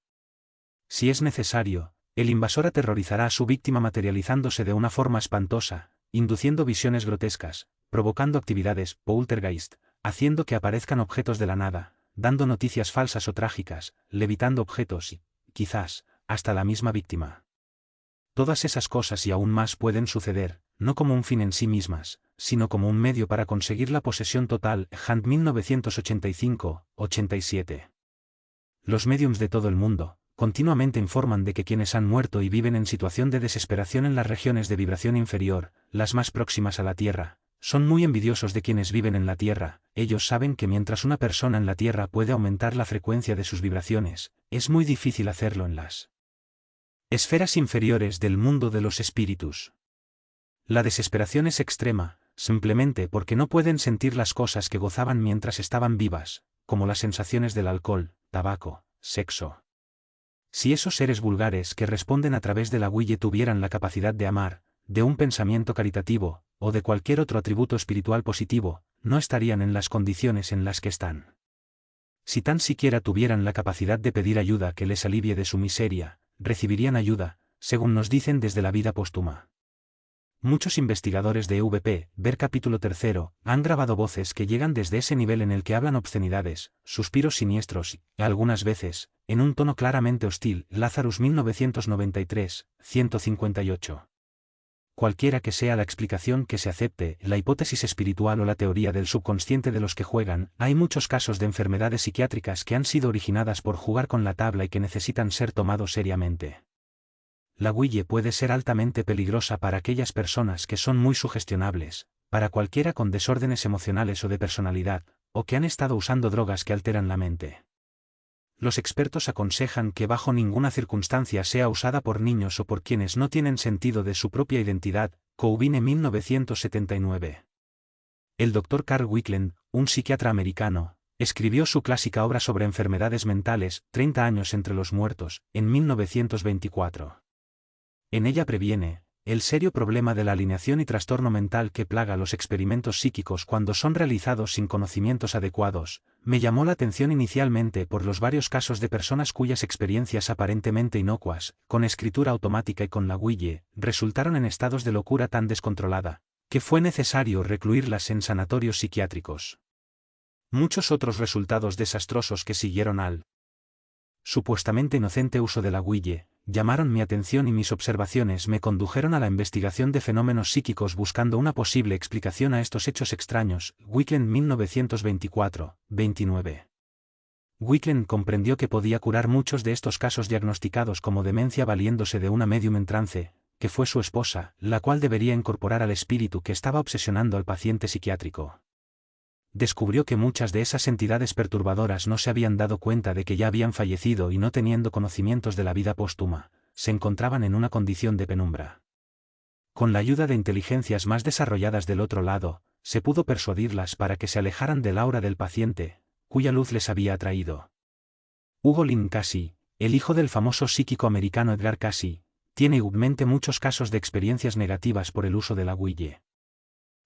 Si es necesario, el invasor aterrorizará a su víctima materializándose de una forma espantosa, induciendo visiones grotescas, provocando actividades poltergeist, haciendo que aparezcan objetos de la nada, dando noticias falsas o trágicas, levitando objetos y, quizás, hasta la misma víctima. Todas esas cosas y aún más pueden suceder, no como un fin en sí mismas, sino como un medio para conseguir la posesión total. Hunt 1985, 87. Los médiums de todo el mundo, continuamente informan de que quienes han muerto y viven en situación de desesperación en las regiones de vibración inferior, las más próximas a la Tierra, son muy envidiosos de quienes viven en la Tierra. Ellos saben que mientras una persona en la Tierra puede aumentar la frecuencia de sus vibraciones, es muy difícil hacerlo en las esferas inferiores del mundo de los espíritus. La desesperación es extrema, simplemente porque no pueden sentir las cosas que gozaban mientras estaban vivas, como las sensaciones del alcohol, tabaco, sexo. Si esos seres vulgares que responden a través de la Ouija tuvieran la capacidad de amar, de un pensamiento caritativo, o de cualquier otro atributo espiritual positivo, no estarían en las condiciones en las que están. Si tan siquiera tuvieran la capacidad de pedir ayuda que les alivie de su miseria, recibirían ayuda, según nos dicen desde la vida póstuma. Muchos investigadores de EVP, ver capítulo 3, han grabado voces que llegan desde ese nivel en el que hablan obscenidades, suspiros siniestros y, algunas veces, en un tono claramente hostil. Lazarus 1993, 158. Cualquiera que sea la explicación que se acepte, la hipótesis espiritual o la teoría del subconsciente de los que juegan, hay muchos casos de enfermedades psiquiátricas que han sido originadas por jugar con la tabla y que necesitan ser tomados seriamente. La Ouija puede ser altamente peligrosa para aquellas personas que son muy sugestionables, para cualquiera con desórdenes emocionales o de personalidad, o que han estado usando drogas que alteran la mente. Los expertos aconsejan que bajo ninguna circunstancia sea usada por niños o por quienes no tienen sentido de su propia identidad. Coubine 1979. El Dr. Carl Wickland, un psiquiatra americano, escribió su clásica obra sobre enfermedades mentales, 30 años entre los muertos, en 1924. En ella previene el serio problema de la alineación y trastorno mental que plaga los experimentos psíquicos cuando son realizados sin conocimientos adecuados. Me llamó la atención inicialmente por los varios casos de personas cuyas experiencias aparentemente inocuas, con escritura automática y con la Ouija, resultaron en estados de locura tan descontrolada, que fue necesario recluirlas en sanatorios psiquiátricos. Muchos otros resultados desastrosos que siguieron al supuestamente inocente uso de la Ouija llamaron mi atención y mis observaciones me condujeron a la investigación de fenómenos psíquicos buscando una posible explicación a estos hechos extraños. Wickland 1924, 29. Wickland comprendió que podía curar muchos de estos casos diagnosticados como demencia valiéndose de una medium en trance, que fue su esposa, la cual debería incorporar al espíritu que estaba obsesionando al paciente psiquiátrico. descubrió que muchas de esas entidades perturbadoras no se habían dado cuenta de que ya habían fallecido y no teniendo conocimientos de la vida póstuma, se encontraban en una condición de penumbra. Con la ayuda de inteligencias más desarrolladas del otro lado, se pudo persuadirlas para que se alejaran del aura del paciente, cuya luz les había atraído. Hugo Lynn Casey, el hijo del famoso psíquico americano Edgar Casey, tiene igualmente muchos casos de experiencias negativas por el uso de la Ouija.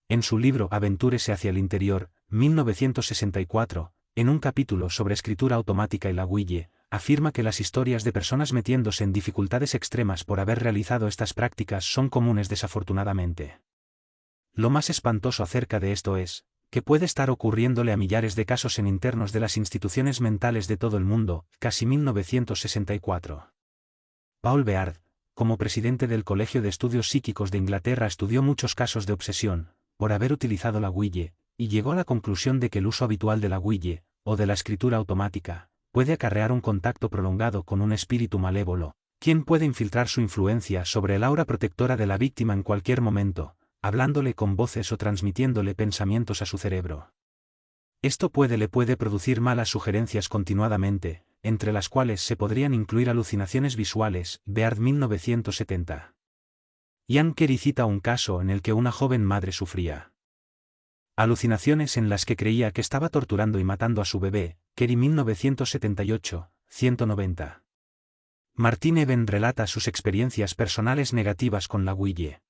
En su libro Aventúrese hacia el interior, 1964, en un capítulo sobre escritura automática y la Ouija, afirma que las historias de personas metiéndose en dificultades extremas por haber realizado estas prácticas son comunes desafortunadamente. Lo más espantoso acerca de esto es, que puede estar ocurriéndole a millares de casos en internos de las instituciones mentales de todo el mundo, casi 1964. Paul Beard, como presidente del Colegio de Estudios Psíquicos de Inglaterra, estudió muchos casos de obsesión, por haber utilizado la Ouija, y llegó a la conclusión de que el uso habitual de la Ouija, o de la escritura automática, puede acarrear un contacto prolongado con un espíritu malévolo, quien puede infiltrar su influencia sobre el aura protectora de la víctima en cualquier momento, hablándole con voces o transmitiéndole pensamientos a su cerebro. Esto le puede producir malas sugerencias continuadamente, entre las cuales se podrían incluir alucinaciones visuales. Beard 1970. Ian Carey cita un caso en el que una joven madre sufría alucinaciones en las que creía que estaba torturando y matando a su bebé. Carey 1978, 190. Martin Eben relata sus experiencias personales negativas con la Ouija.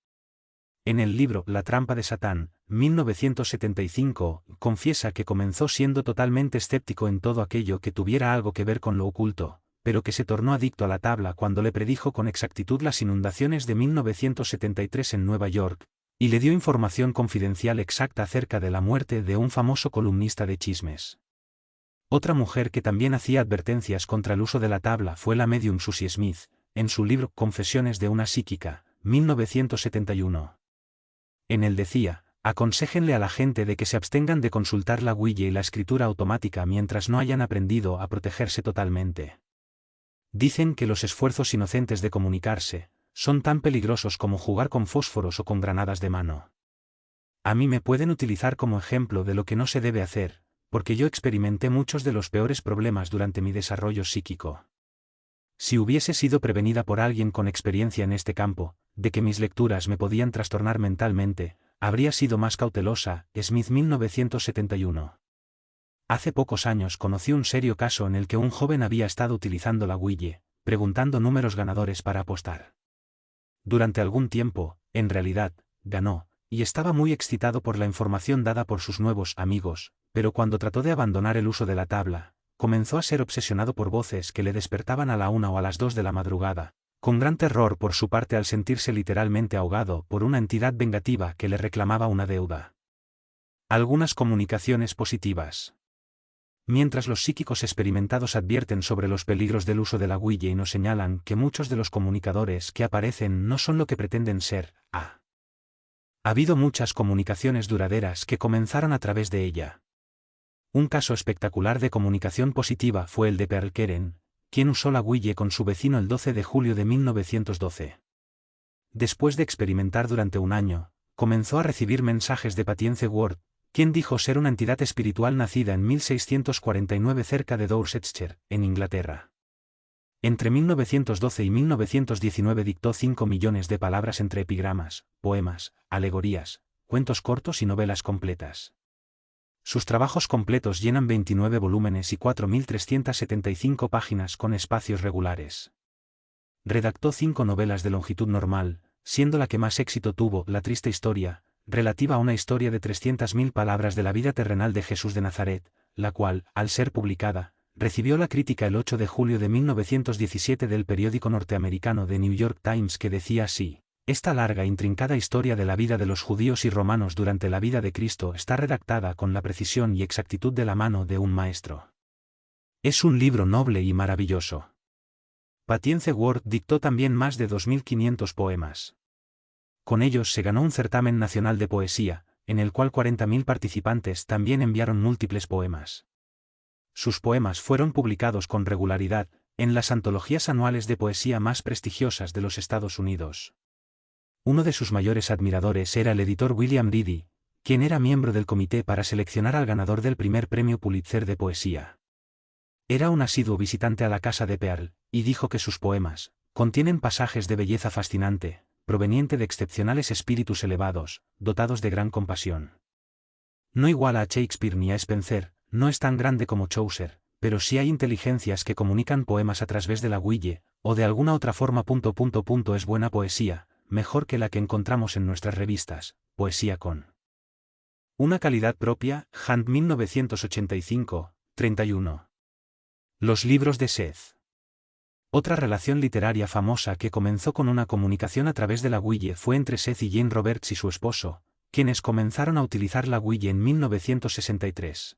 En el libro La trampa de Satán, 1975, confiesa que comenzó siendo totalmente escéptico en todo aquello que tuviera algo que ver con lo oculto, pero que se tornó adicto a la tabla cuando le predijo con exactitud las inundaciones de 1973 en Nueva York, y le dio información confidencial exacta acerca de la muerte de un famoso columnista de chismes. Otra mujer que también hacía advertencias contra el uso de la tabla fue la medium Susie Smith, en su libro Confesiones de una psíquica, 1971. En él decía: aconséjenle a la gente de que se abstengan de consultar la Ouija y la escritura automática mientras no hayan aprendido a protegerse totalmente. Dicen que los esfuerzos inocentes de comunicarse son tan peligrosos como jugar con fósforos o con granadas de mano. A mí me pueden utilizar como ejemplo de lo que no se debe hacer, porque yo experimenté muchos de los peores problemas durante mi desarrollo psíquico. Si hubiese sido prevenida por alguien con experiencia en este campo, de que mis lecturas me podían trastornar mentalmente, habría sido más cautelosa. Smith 1971. Hace pocos años conocí un serio caso en el que un joven había estado utilizando la Ouija, preguntando números ganadores para apostar. Durante algún tiempo, en realidad, ganó, y estaba muy excitado por la información dada por sus nuevos amigos, pero cuando trató de abandonar el uso de la tabla, comenzó a ser obsesionado por voces que le despertaban a la 1 o a las 2 de la madrugada, con gran terror por su parte al sentirse literalmente ahogado por una entidad vengativa que le reclamaba una deuda. Algunas comunicaciones positivas. Mientras los psíquicos experimentados advierten sobre los peligros del uso de la Ouija y nos señalan que muchos de los comunicadores que aparecen no son lo que pretenden ser, ha habido muchas comunicaciones duraderas que comenzaron a través de ella. Un caso espectacular de comunicación positiva fue el de Pearl Keren, quien usó la Ouija con su vecino el 12 de julio de 1912. Después de experimentar durante un año, comenzó a recibir mensajes de Patience Ward, quien dijo ser una entidad espiritual nacida en 1649 cerca de Dorsetshire, en Inglaterra. Entre 1912 y 1919 dictó 5 millones de palabras entre epigramas, poemas, alegorías, cuentos cortos y novelas completas. Sus trabajos completos llenan 29 volúmenes y 4.375 páginas con espacios regulares. Redactó 5 novelas de longitud normal, siendo la que más éxito tuvo La triste historia, relativa a una historia de 300.000 palabras de la vida terrenal de Jesús de Nazaret, la cual, al ser publicada, recibió la crítica el 8 de julio de 1917 del periódico norteamericano The New York Times, que decía así: esta larga e intrincada historia de la vida de los judíos y romanos durante la vida de Cristo está redactada con la precisión y exactitud de la mano de un maestro. Es un libro noble y maravilloso. Patience Ward dictó también más de 2.500 poemas. Con ellos se ganó un certamen nacional de poesía, en el cual 40.000 participantes también enviaron múltiples poemas. Sus poemas fueron publicados con regularidad en las antologías anuales de poesía más prestigiosas de los Estados Unidos. Uno de sus mayores admiradores era el editor William Reedy, quien era miembro del comité para seleccionar al ganador del primer premio Pulitzer de poesía. Era un asiduo visitante a la casa de Pearl, y dijo que sus poemas contienen pasajes de belleza fascinante, proveniente de excepcionales espíritus elevados, dotados de gran compasión. No iguala a Shakespeare ni a Spencer, no es tan grande como Chaucer, pero sí hay inteligencias que comunican poemas a través de la huille, o de alguna otra forma. Es buena poesía, mejor que la que encontramos en nuestras revistas, poesía con una calidad propia. Hunt 1985, 31. Los libros de Seth. Otra relación literaria famosa que comenzó con una comunicación a través de la huille fue entre Seth y Jane Roberts y su esposo, quienes comenzaron a utilizar la huille en 1963.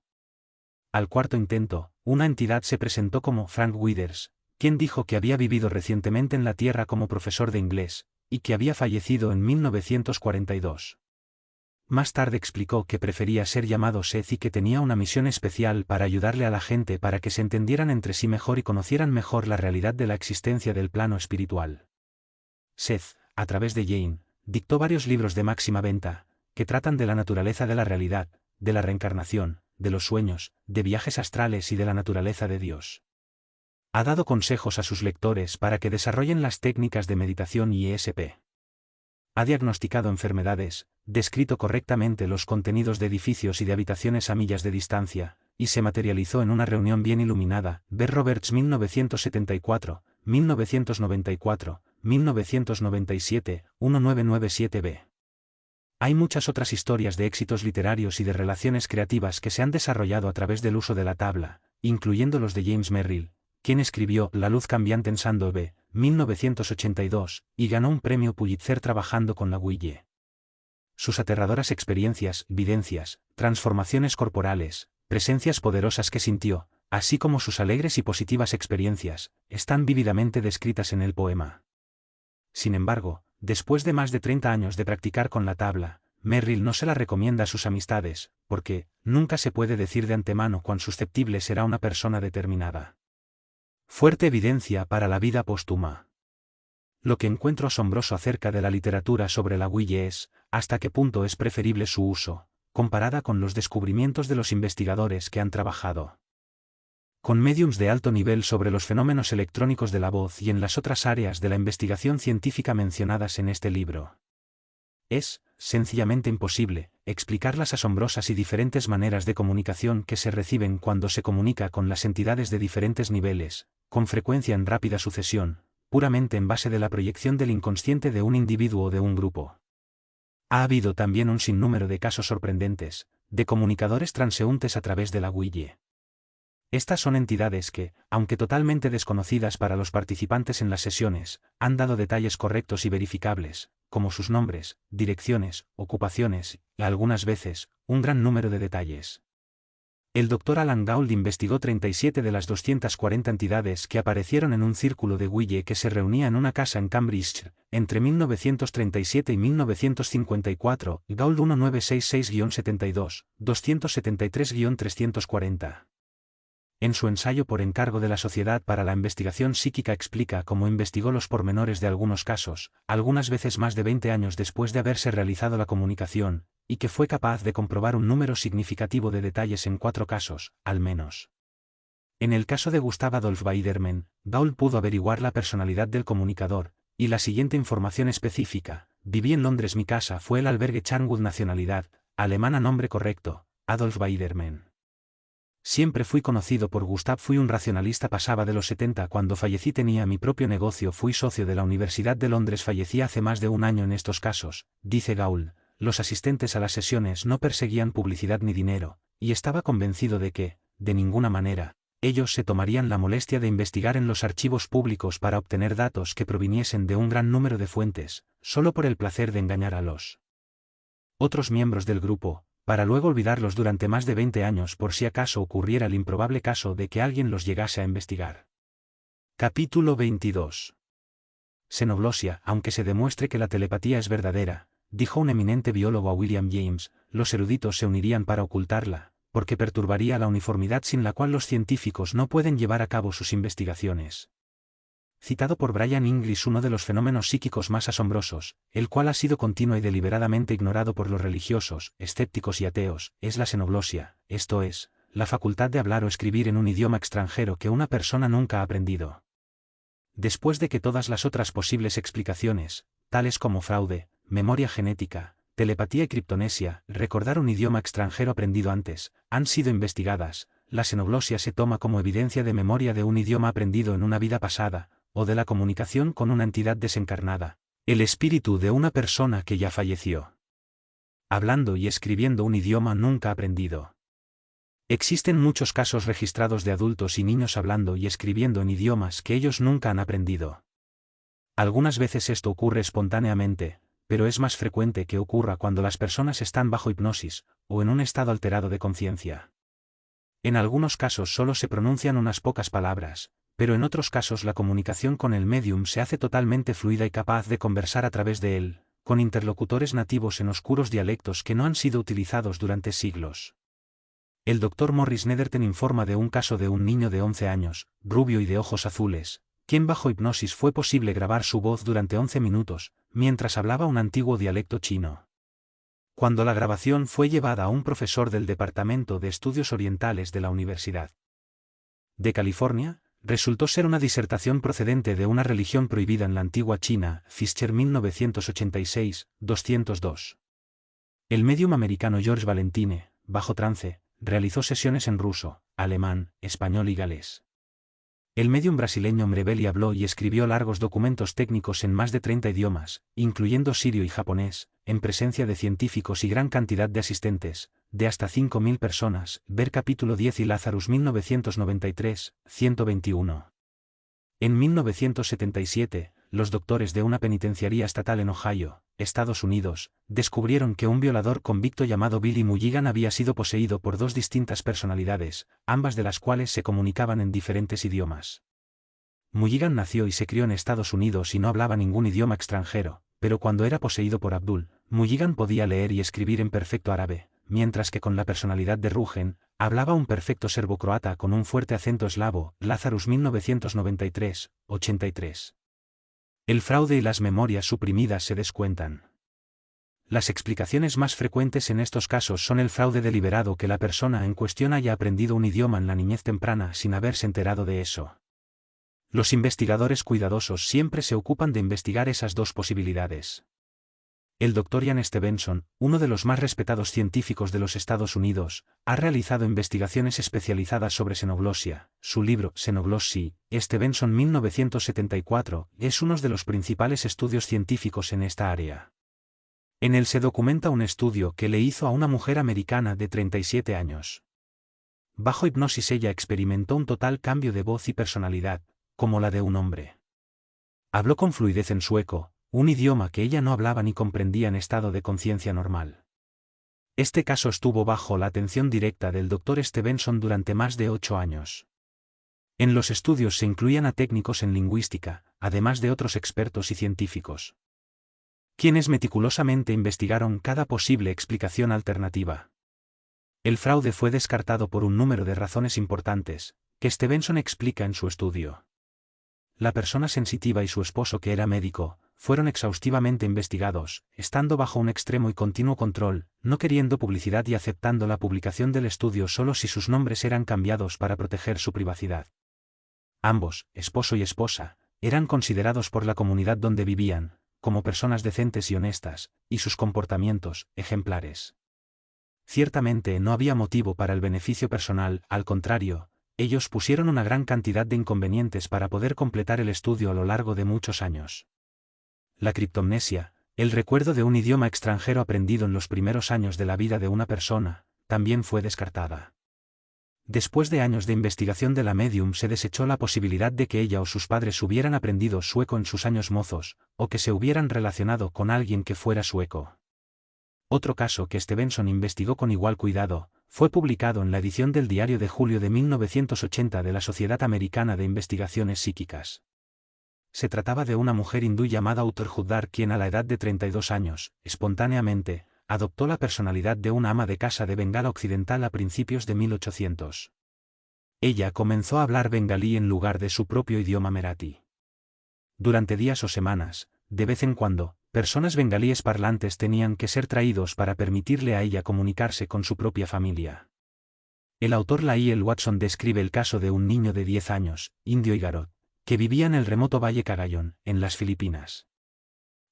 Al cuarto intento, una entidad se presentó como Frank Withers, quien dijo que había vivido recientemente en la Tierra como profesor de inglés, y que había fallecido en 1942. Más tarde explicó que prefería ser llamado Seth y que tenía una misión especial para ayudarle a la gente para que se entendieran entre sí mejor y conocieran mejor la realidad de la existencia del plano espiritual. Seth, a través de Jane, dictó varios libros de máxima venta, que tratan de la naturaleza de la realidad, de la reencarnación, de los sueños, de viajes astrales y de la naturaleza de Dios. Ha dado consejos a sus lectores para que desarrollen las técnicas de meditación y ESP. Ha diagnosticado enfermedades, descrito correctamente los contenidos de edificios y de habitaciones a millas de distancia, y se materializó en una reunión bien iluminada. Ver Roberts 1974, 1994, 1997, 1997b. Hay muchas otras historias de éxitos literarios y de relaciones creativas que se han desarrollado a través del uso de la tabla, incluyendo los de James Merrill, quien escribió La luz cambiante en Sandow B. 1982, y ganó un premio Pulitzer trabajando con la huille. Sus aterradoras experiencias, videncias, transformaciones corporales, presencias poderosas que sintió, así como sus alegres y positivas experiencias, están vívidamente descritas en el poema. Sin embargo, después de más de 30 años de practicar con la tabla, Merrill no se la recomienda a sus amistades, porque nunca se puede decir de antemano cuán susceptible será una persona determinada. Fuerte evidencia para la vida póstuma. Lo que encuentro asombroso acerca de la literatura sobre la huille es, hasta qué punto es preferible su uso, comparada con los descubrimientos de los investigadores que han trabajado con médiums de alto nivel sobre los fenómenos electrónicos de la voz y en las otras áreas de la investigación científica mencionadas en este libro. Es, sencillamente imposible, explicar las asombrosas y diferentes maneras de comunicación que se reciben cuando se comunica con las entidades de diferentes niveles, con frecuencia en rápida sucesión, puramente en base de la proyección del inconsciente de un individuo o de un grupo. Ha habido también un sinnúmero de casos sorprendentes, de comunicadores transeúntes a través de la huille. Estas son entidades que, aunque totalmente desconocidas para los participantes en las sesiones, han dado detalles correctos y verificables, como sus nombres, direcciones, ocupaciones, y algunas veces, un gran número de detalles. El Dr. Alan Gauld investigó 37 de las 240 entidades que aparecieron en un círculo de huille que se reunía en una casa en Cambridgeshire, entre 1937 y 1954, Gauld 1966-72, 273-340. En su ensayo por encargo de la Sociedad para la Investigación Psíquica explica cómo investigó los pormenores de algunos casos, algunas veces más de 20 años después de haberse realizado la comunicación, y que fue capaz de comprobar un número significativo de detalles en 4 casos, al menos. En el caso de Gustav Adolf Weidermann, Gauld pudo averiguar la personalidad del comunicador, y la siguiente información específica: viví en Londres, mi casa fue el albergue Charnwood, nacionalidad alemana, nombre correcto, Adolf Weidermann. Siempre fui conocido por Gustav, fui un racionalista, pasaba de los 70 cuando fallecí, tenía mi propio negocio, fui socio de la Universidad de Londres, fallecí hace más de un año. En estos casos, dice Gauld, los asistentes a las sesiones no perseguían publicidad ni dinero, y estaba convencido de que, de ninguna manera, ellos se tomarían la molestia de investigar en los archivos públicos para obtener datos que proviniesen de un gran número de fuentes, solo por el placer de engañar a los otros miembros del grupo, para luego olvidarlos durante más de 20 años por si acaso ocurriera el improbable caso de que alguien los llegase a investigar. Capítulo 22. Xenoglosia. Aunque se demuestre que la telepatía es verdadera, dijo un eminente biólogo a William James, los eruditos se unirían para ocultarla, porque perturbaría la uniformidad sin la cual los científicos no pueden llevar a cabo sus investigaciones. Citado por Brian Inglis, uno de los fenómenos psíquicos más asombrosos, el cual ha sido continuo y deliberadamente ignorado por los religiosos, escépticos y ateos, es la xenoglosia, esto es, la facultad de hablar o escribir en un idioma extranjero que una persona nunca ha aprendido. Después de que todas las otras posibles explicaciones, tales como fraude, memoria genética, telepatía y criptonesia, recordar un idioma extranjero aprendido antes, han sido investigadas, la xenoglosia se toma como evidencia de memoria de un idioma aprendido en una vida pasada, o de la comunicación con una entidad desencarnada, el espíritu de una persona que ya falleció. Hablando y escribiendo un idioma nunca aprendido. Existen muchos casos registrados de adultos y niños hablando y escribiendo en idiomas que ellos nunca han aprendido. Algunas veces esto ocurre espontáneamente, pero es más frecuente que ocurra cuando las personas están bajo hipnosis, o en un estado alterado de conciencia. En algunos casos solo se pronuncian unas pocas palabras, pero en otros casos la comunicación con el médium se hace totalmente fluida y capaz de conversar a través de él, con interlocutores nativos en oscuros dialectos que no han sido utilizados durante siglos. El Dr. Morris Netherton informa de un caso de un niño de 11 años, rubio y de ojos azules, quien bajo hipnosis fue posible grabar su voz durante 11 minutos, mientras hablaba un antiguo dialecto chino. Cuando la grabación fue llevada a un profesor del Departamento de Estudios Orientales de la Universidad de California, resultó ser una disertación procedente de una religión prohibida en la antigua China, Fischer 1986, 202. El médium americano George Valentine, bajo trance, realizó sesiones en ruso, alemán, español y galés. El médium brasileño Mrebeli habló y escribió largos documentos técnicos en más de 30 idiomas, incluyendo sirio y japonés, en presencia de científicos y gran cantidad de asistentes, de hasta 5.000 personas, ver capítulo 10 y Lazarus 1993, 121. En 1977, los doctores de una penitenciaría estatal en Ohio, Estados Unidos, descubrieron que un violador convicto llamado Billy Mulligan había sido poseído por dos distintas personalidades, ambas de las cuales se comunicaban en diferentes idiomas. Mulligan nació y se crió en Estados Unidos y no hablaba ningún idioma extranjero, pero cuando era poseído por Abdul, Mulligan podía leer y escribir en perfecto árabe, mientras que con la personalidad de Rugen, hablaba un perfecto serbocroata con un fuerte acento eslavo, Lazarus 1993, 83. El fraude y las memorias suprimidas se descuentan. Las explicaciones más frecuentes en estos casos son el fraude deliberado, que la persona en cuestión haya aprendido un idioma en la niñez temprana sin haberse enterado de eso. Los investigadores cuidadosos siempre se ocupan de investigar esas dos posibilidades. El Dr. Ian Stevenson, uno de los más respetados científicos de los Estados Unidos, ha realizado investigaciones especializadas sobre xenoglosia. Su libro, Xenoglossy, Stevenson 1974, es uno de los principales estudios científicos en esta área. En él se documenta un estudio que le hizo a una mujer americana de 37 años. Bajo hipnosis ella experimentó un total cambio de voz y personalidad, como la de un hombre. Habló con fluidez en sueco, un idioma que ella no hablaba ni comprendía en estado de conciencia normal. Este caso estuvo bajo la atención directa del Dr. Stevenson durante más de 8 años. En los estudios se incluían a técnicos en lingüística, además de otros expertos y científicos, quienes meticulosamente investigaron cada posible explicación alternativa. El fraude fue descartado por un número de razones importantes, que Stevenson explica en su estudio. La persona sensitiva y su esposo, que era médico, fueron exhaustivamente investigados, estando bajo un extremo y continuo control, no queriendo publicidad y aceptando la publicación del estudio solo si sus nombres eran cambiados para proteger su privacidad. Ambos, esposo y esposa, eran considerados por la comunidad donde vivían, como personas decentes y honestas, y sus comportamientos, ejemplares. Ciertamente no había motivo para el beneficio personal, al contrario, ellos pusieron una gran cantidad de inconvenientes para poder completar el estudio a lo largo de muchos años. La criptomnesia, el recuerdo de un idioma extranjero aprendido en los primeros años de la vida de una persona, también fue descartada. Después de años de investigación de la medium se desechó la posibilidad de que ella o sus padres hubieran aprendido sueco en sus años mozos, o que se hubieran relacionado con alguien que fuera sueco. Otro caso que Stevenson investigó con igual cuidado, fue publicado en la edición del diario de julio de 1980 de la Sociedad Americana de Investigaciones Psíquicas. Se trataba de una mujer hindú llamada Utter Huddar, quien a la edad de 32 años, espontáneamente, adoptó la personalidad de una ama de casa de Bengala Occidental a principios de 1800. Ella comenzó a hablar bengalí en lugar de su propio idioma merathi. Durante días o semanas, de vez en cuando, personas bengalíes parlantes tenían que ser traídos para permitirle a ella comunicarse con su propia familia. El autor Lael Watson describe el caso de un niño de 10 años, indio Igarot, que vivía en el remoto Valle Cagayón, en las Filipinas.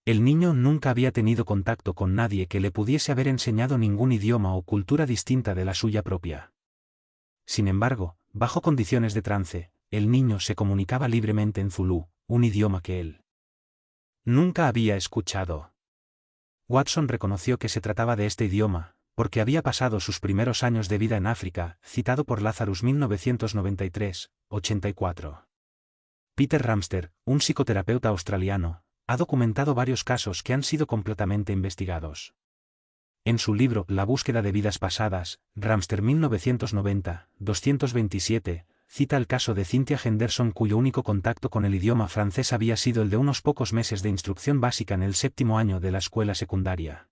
El niño nunca había tenido contacto con nadie que le pudiese haber enseñado ningún idioma o cultura distinta de la suya propia. Sin embargo, bajo condiciones de trance, el niño se comunicaba libremente en zulú, un idioma que él nunca había escuchado. Watson reconoció que se trataba de este idioma, porque había pasado sus primeros años de vida en África, citado por Lazarus 1993, 84. Peter Ramster, un psicoterapeuta australiano, ha documentado varios casos que han sido completamente investigados. En su libro La búsqueda de vidas pasadas, Ramster 1990, 227, cita el caso de Cynthia Henderson, cuyo único contacto con el idioma francés había sido el de unos pocos meses de instrucción básica en el 7º año de la escuela secundaria.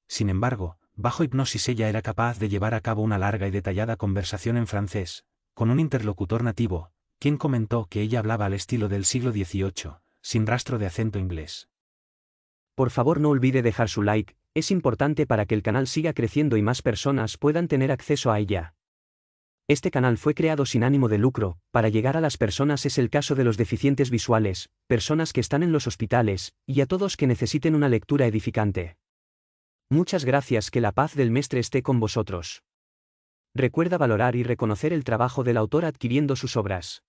Sin embargo, bajo hipnosis ella era capaz de llevar a cabo una larga y detallada conversación en francés, con un interlocutor nativo, quien comentó que ella hablaba al estilo del siglo XVIII, sin rastro de acento inglés. Por favor, no olvide dejar su like, es importante para que el canal siga creciendo y más personas puedan tener acceso a ella. Este canal fue creado sin ánimo de lucro, para llegar a las personas. Es el caso de los deficientes visuales, personas que están en los hospitales, y a todos que necesiten una lectura edificante. Muchas gracias, que la paz del Mestre esté con vosotros. Recuerda valorar y reconocer el trabajo del autor adquiriendo sus obras.